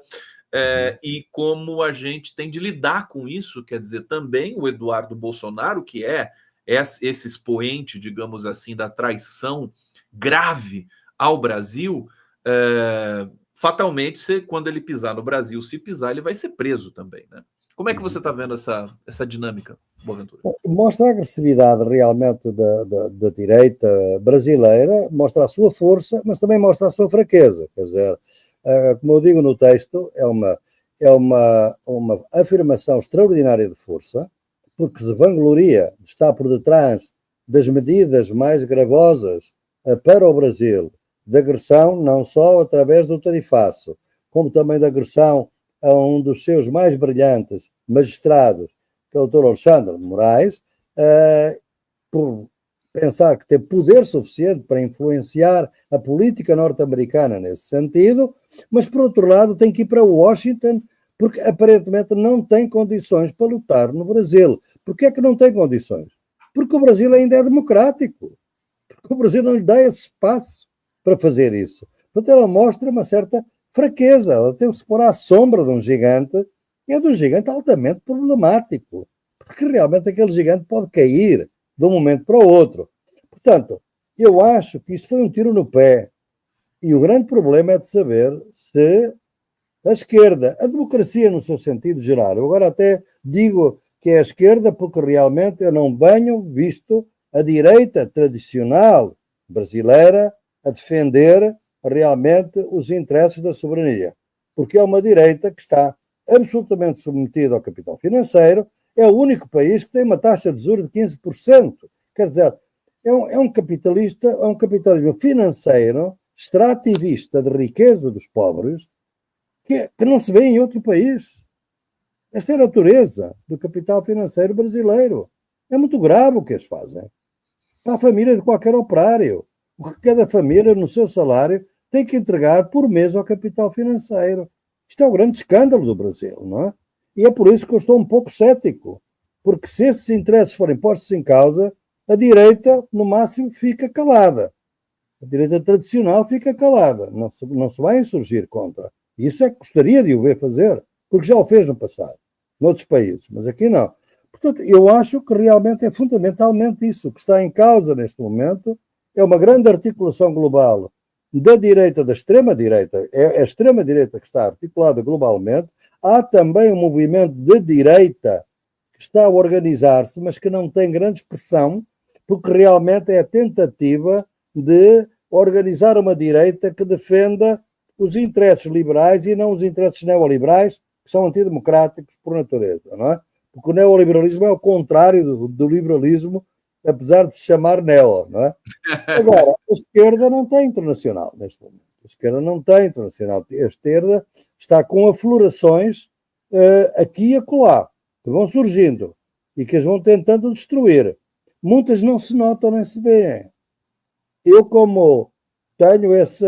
e como a gente tem de lidar com isso. Quer dizer, também o Eduardo Bolsonaro, que é esse expoente, digamos assim, da traição grave ao Brasil, fatalmente, quando ele pisar no Brasil, se pisar, ele vai ser preso também, né? Como é que você está vendo essa dinâmica, Boaventura? Mostra a agressividade realmente da direita brasileira, mostra a sua força, mas também mostra a sua fraqueza. Quer dizer, como eu digo no texto, é uma afirmação extraordinária de força, porque se vangloria de estar por detrás das medidas mais gravosas para o Brasil, de agressão não só através do tarifaço, como também de agressão a um dos seus mais brilhantes magistrados, que é o Dr. Alexandre de Moraes, por pensar que tem poder suficiente para influenciar a política norte-americana nesse sentido, mas por outro lado tem que ir para Washington, porque aparentemente não tem condições para lutar no Brasil. Porquê é que não tem condições? Porque o Brasil ainda é democrático, porque o Brasil não lhe dá esse espaço para fazer isso. Portanto, ela mostra uma certa fraqueza, ela tem que se pôr à sombra de um gigante, e é de um gigante altamente problemático, porque realmente aquele gigante pode cair de um momento para o outro. Portanto, eu acho que isto foi um tiro no pé, e o grande problema é de saber se a esquerda, a democracia no seu sentido geral, eu agora até digo que é a esquerda porque realmente eu não venho visto a direita tradicional brasileira a defender realmente os interesses da soberania, porque é uma direita que está absolutamente submetida ao capital financeiro, é o único país que tem uma taxa de juros de 15%, quer dizer, é um capitalismo financeiro, extrativista de riqueza dos pobres, que não se vê em outro país. Esta é a natureza do capital financeiro brasileiro. É muito grave o que eles fazem. Para a família de qualquer operário. O que cada família, no seu salário, tem que entregar por mês ao capital financeiro. Isto é o grande escândalo do Brasil, não é? E é por isso que eu estou um pouco cético. Porque se esses interesses forem postos em causa, a direita, no máximo, fica calada. A direita tradicional fica calada. Não se vai insurgir contra. Isso é que gostaria de o ver fazer, porque já o fez no passado, noutros países, mas aqui não. Portanto, eu acho que realmente é fundamentalmente isso que está em causa neste momento, é uma grande articulação global da direita, da extrema-direita, é a extrema-direita que está articulada globalmente, há também um movimento de direita que está a organizar-se, mas que não tem grande expressão, porque realmente é a tentativa de organizar uma direita que defenda os interesses liberais e não os interesses neoliberais, que são antidemocráticos por natureza, não é? Porque o neoliberalismo é o contrário do liberalismo apesar de se chamar neo, não é? Agora, a esquerda não tem internacional neste momento. A esquerda não tem internacional. A esquerda está com aflorações aqui e acolá, que vão surgindo e que as vão tentando destruir. Muitas não se notam nem se veem. Eu, como tenho esse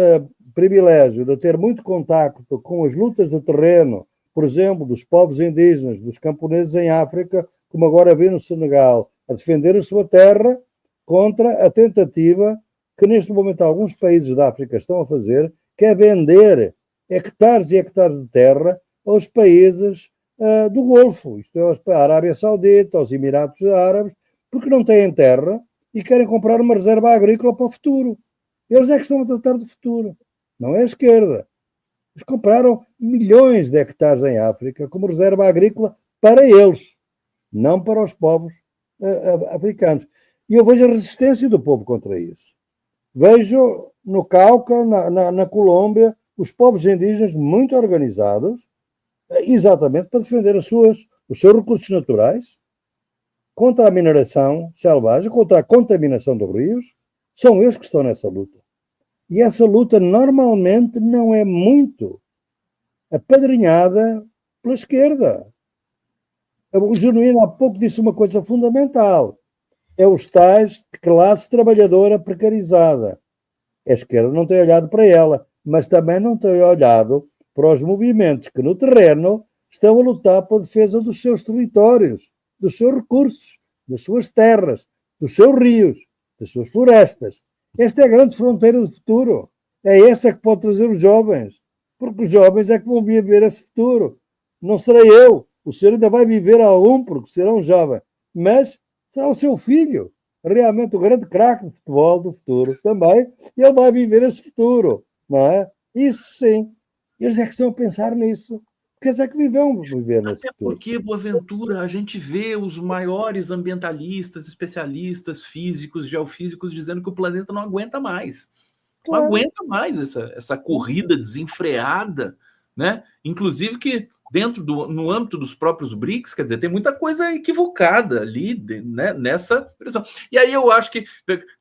privilégio de ter muito contacto com as lutas de terreno, por exemplo, dos povos indígenas, dos camponeses em África, como agora vi no Senegal, a defender a sua terra contra a tentativa que neste momento alguns países da África estão a fazer, que é vender hectares e hectares de terra aos países do Golfo, isto é, à Arábia Saudita, aos Emirados Árabes, porque não têm terra e querem comprar uma reserva agrícola para o futuro. Eles é que estão a tratar do futuro, não é a esquerda. Eles compraram milhões de hectares em África como reserva agrícola para eles, não para os povos africanos. E eu vejo a resistência do povo contra isso. Vejo no Cauca, na Colômbia, os povos indígenas muito organizados, exatamente para defender os seus recursos naturais, contra a mineração selvagem, contra a contaminação dos rios. São eles que estão nessa luta. E essa luta normalmente não é muito apadrinhada pela esquerda. O Genuíno há pouco disse uma coisa fundamental. É os tais de classe trabalhadora precarizada. A esquerda não tem olhado para ela, mas também não tem olhado para os movimentos que no terreno estão a lutar pela defesa dos seus territórios, dos seus recursos, das suas terras, dos seus rios, das suas florestas. Esta é a grande fronteira do futuro. É essa que pode trazer os jovens, porque os jovens é que vão viver esse futuro. Não serei eu. O senhor ainda vai viver algum, porque será um jovem, mas será o seu filho, realmente o grande craque de futebol do futuro também, e ele vai viver esse futuro, não é? Isso sim. Eles é que estão a pensar nisso. Porque eles é que vão viver nesse futuro. Porque, Boaventura, a gente vê os maiores ambientalistas, especialistas, físicos, geofísicos, dizendo que o planeta não aguenta mais. Claro. Não aguenta mais essa corrida desenfreada, né? Inclusive que no âmbito dos próprios BRICS, quer dizer, tem muita coisa equivocada ali, né, nessa direção. E aí eu acho que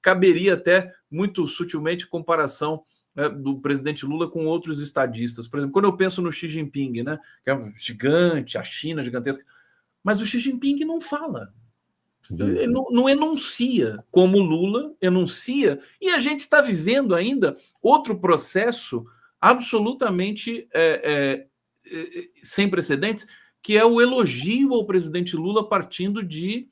caberia até muito sutilmente comparação, né, do presidente Lula com outros estadistas. Por exemplo, quando eu penso no Xi Jinping, né, que é gigante, a China gigantesca, mas o Xi Jinping não fala. Ele não enuncia como Lula enuncia, e a gente está vivendo ainda outro processo absolutamente sem precedentes, que é o elogio ao presidente Lula partindo de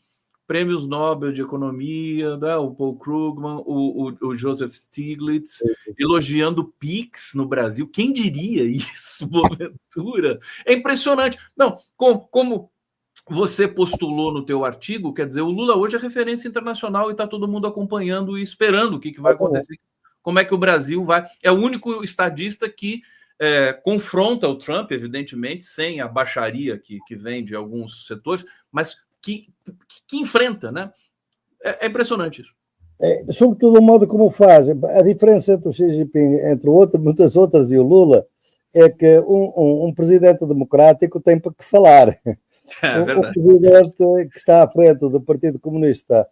prêmios Nobel de Economia, né, o Paul Krugman, o Joseph Stiglitz, elogiando o PIX no Brasil. Quem diria isso, Boaventura? É impressionante. Não, como você postulou no teu artigo, quer dizer, o Lula hoje é referência internacional e está todo mundo acompanhando e esperando o que vai acontecer, como é que o Brasil vai... É o único estadista que confronta o Trump, evidentemente, sem a baixaria que vem de alguns setores, mas que enfrenta, né? É impressionante isso. Sobretudo o modo como faz. A diferença entre o Xi Jinping, entre muitas outras, e o Lula, é que um presidente democrático tem para que falar. O presidente que está à frente do Partido Comunista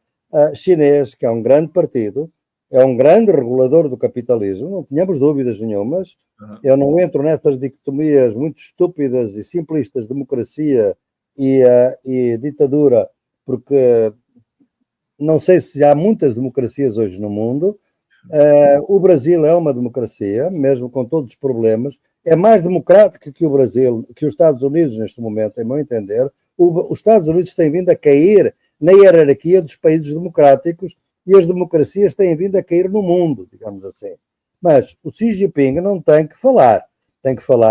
Chinês, que é um grande partido, é um grande regulador do capitalismo, não tínhamos dúvidas nenhumas. Eu não entro nessas dicotomias muito estúpidas e simplistas de democracia e ditadura, porque não sei se há muitas democracias hoje no mundo. O Brasil é uma democracia, mesmo com todos os problemas. É mais democrático que o Brasil, que os Estados Unidos neste momento, em meu entender. Os Estados Unidos têm vindo a cair na hierarquia dos países democráticos e as democracias têm vindo a cair no mundo, digamos assim. Mas o Xi Jinping não tem que falar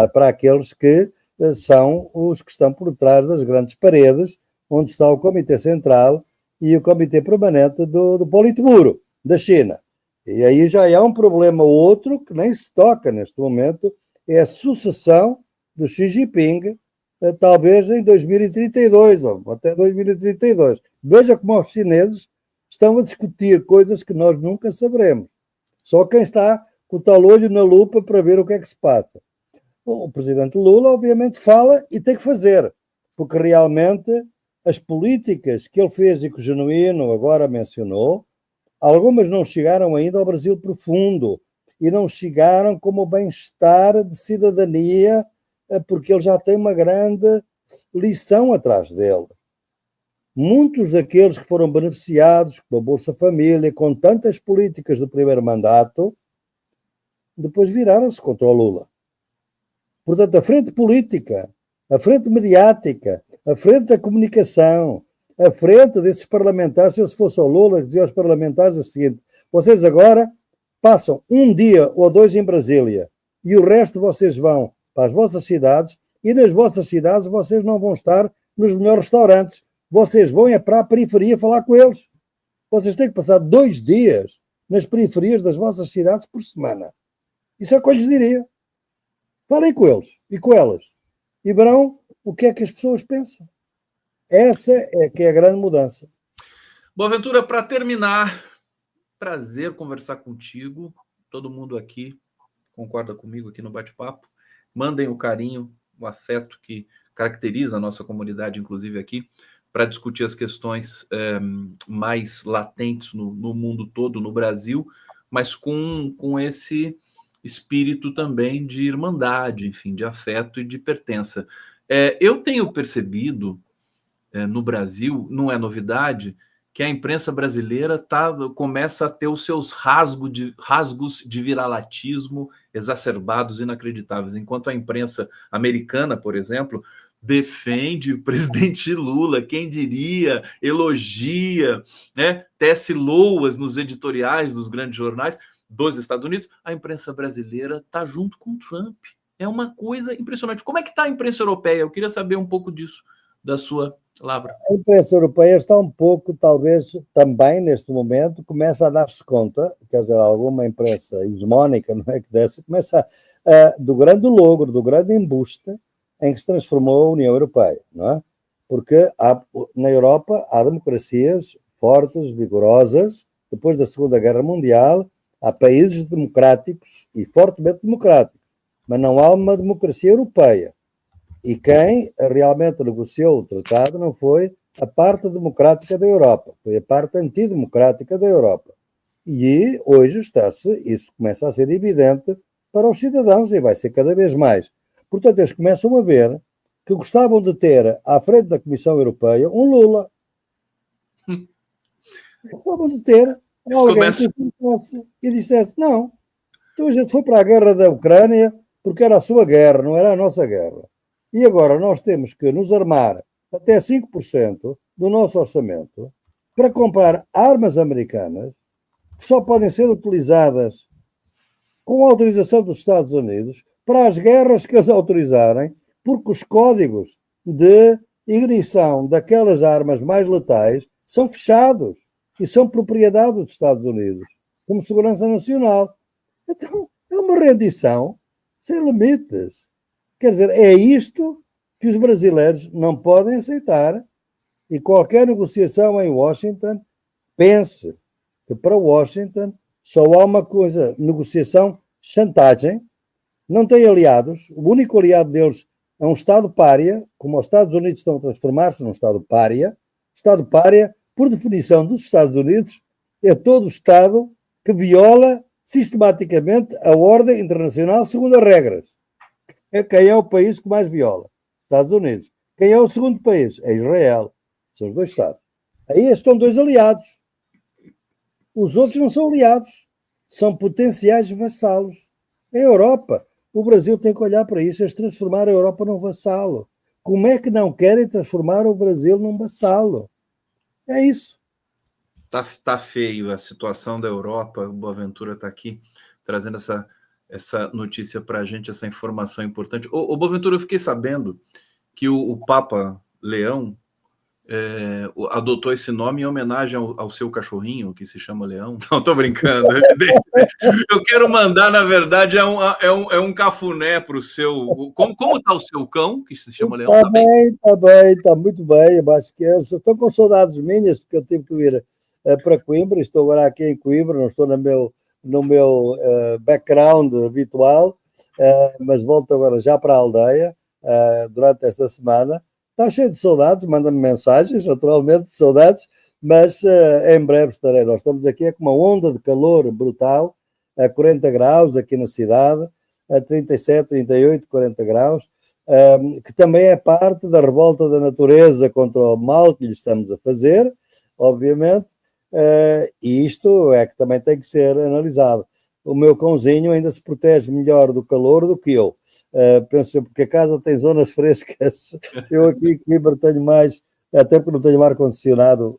para aqueles que são os que estão por trás das grandes paredes, onde está o Comitê Central e o Comitê Permanente do Politburo, da China. E aí já há um problema outro que nem se toca neste momento, é a sucessão do Xi Jinping, talvez em 2032, ou até 2032. Veja como os chineses estão a discutir coisas que nós nunca saberemos. Só quem está com o tal olho na lupa para ver o que é que se passa. O presidente Lula, obviamente, fala e tem que fazer, porque realmente as políticas que ele fez e que o Genuíno agora mencionou, algumas não chegaram ainda ao Brasil profundo e não chegaram como bem-estar de cidadania, porque ele já tem uma grande lição atrás dele. Muitos daqueles que foram beneficiados com a Bolsa Família, com tantas políticas do primeiro mandato, depois viraram-se contra o Lula. Portanto, a frente política, a frente mediática, a frente da comunicação, a frente desses parlamentares, se eu fosse ao Lula, dizia aos parlamentares o seguinte: vocês agora passam um dia ou dois em Brasília e o resto vocês vão para as vossas cidades, e nas vossas cidades vocês não vão estar nos melhores restaurantes, vocês vão para a periferia falar com eles. Vocês têm que passar 2 dias nas periferias das vossas cidades por semana. Isso é o que eu lhes diria. Falem com eles e com elas e verão o que é que as pessoas pensam. Essa é que é a grande mudança. Boaventura, para terminar, prazer conversar contigo. Todo mundo aqui concorda comigo aqui no bate-papo. Mandem o carinho, o afeto que caracteriza a nossa comunidade, inclusive aqui, para discutir as questões mais latentes no mundo todo, no Brasil, mas com esse espírito também de irmandade, enfim, de afeto e de pertença. Eu tenho percebido no Brasil, não é novidade, que a imprensa brasileira começa a ter os seus rasgos de viralatismo exacerbados, inacreditáveis, enquanto a imprensa americana, por exemplo, defende o presidente Lula, quem diria, elogia, né, tece loas nos editoriais dos grandes jornais dos Estados Unidos. A imprensa brasileira está junto com o Trump. É uma coisa impressionante. Como é que está a imprensa europeia? Eu queria saber um pouco disso, da sua palavra. A imprensa europeia está um pouco, talvez, também neste momento, começa a dar-se conta, quer dizer, alguma imprensa hegemónica, não é que dessa, começa do grande logro, do grande embuste em que se transformou a União Europeia, não é? Porque na Europa há democracias fortes, vigorosas. Depois da Segunda Guerra Mundial, há países democráticos e fortemente democráticos, mas não há uma democracia europeia. E quem realmente negociou o tratado não foi a parte democrática da Europa, foi a parte antidemocrática da Europa. E hoje isso começa a ser evidente para os cidadãos e vai ser cada vez mais. Portanto, eles começam a ver que gostavam de ter à frente da Comissão Europeia um Lula. Gostavam de ter alguém que dissesse, não, então a gente foi para a guerra da Ucrânia porque era a sua guerra, não era a nossa guerra. E agora nós temos que nos armar até 5% do nosso orçamento para comprar armas americanas que só podem ser utilizadas com a autorização dos Estados Unidos para as guerras que eles autorizarem, porque os códigos de ignição daquelas armas mais letais são fechados e são propriedade dos Estados Unidos, como segurança nacional. Então, é uma rendição sem limites. Quer dizer, é isto que os brasileiros não podem aceitar, e qualquer negociação em Washington, pense que para Washington só há uma coisa, negociação, chantagem, não tem aliados, o único aliado deles é um Estado pária, como os Estados Unidos estão a transformar-se num Estado pária. Estado pária, por definição dos Estados Unidos, é todo o Estado que viola sistematicamente a ordem internacional segundo as regras. Quem é o país que mais viola? Estados Unidos. Quem é o segundo país? É Israel. São os 2 Estados. Aí estão 2 aliados. Os outros não são aliados. São potenciais vassalos. A Europa, o Brasil tem que olhar para isso, é transformar a Europa num vassalo. Como é que não querem transformar o Brasil num vassalo? É isso. Tá feio a situação da Europa. O Boaventura está aqui trazendo essa notícia para a gente, essa informação importante. Ô Boaventura, eu fiquei sabendo que o Papa Leão adotou esse nome em homenagem ao seu cachorrinho, que se chama Leão. Não, estou brincando. Eu quero mandar, na verdade, é um cafuné para o seu... Como está o seu cão, que se chama Leão? Está bem, está muito bem. Eu acho que estou com saudades minhas, porque eu tive que ir para Coimbra. Estou agora aqui em Coimbra, não estou no meu background habitual, mas volto agora já para a aldeia durante esta semana. está cheio de saudades, manda-me mensagens, naturalmente, de saudades, mas em breve estarei. Nós estamos aqui com uma onda de calor brutal, a 40 graus aqui na cidade, a 37, 38, 40 graus, que também é parte da revolta da natureza contra o mal que lhe estamos a fazer, obviamente, e isto é que também tem que ser analisado. O meu cãozinho ainda se protege melhor do calor do que eu. Penso porque a casa tem zonas frescas. Eu aqui em Coimbra tenho mais, até porque não tenho ar-condicionado,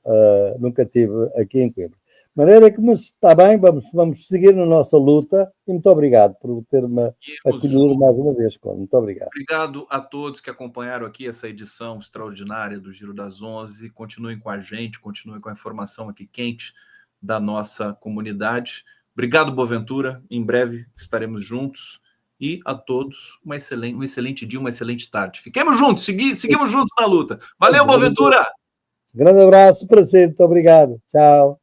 nunca tive aqui em Coimbra. De maneira que, mas está bem, vamos seguir na nossa luta e muito obrigado por ter-me acolhido mais uma vez, Conde. Muito obrigado. Obrigado a todos que acompanharam aqui essa edição extraordinária do Giro das 11. Continuem com a gente, continuem com a informação aqui quente da nossa comunidade. Obrigado, Boaventura. Em breve estaremos juntos. E a todos um excelente dia, uma excelente tarde. Fiquemos juntos, seguimos juntos na luta. Valeu, Boaventura! Grande abraço para si, muito obrigado. Tchau.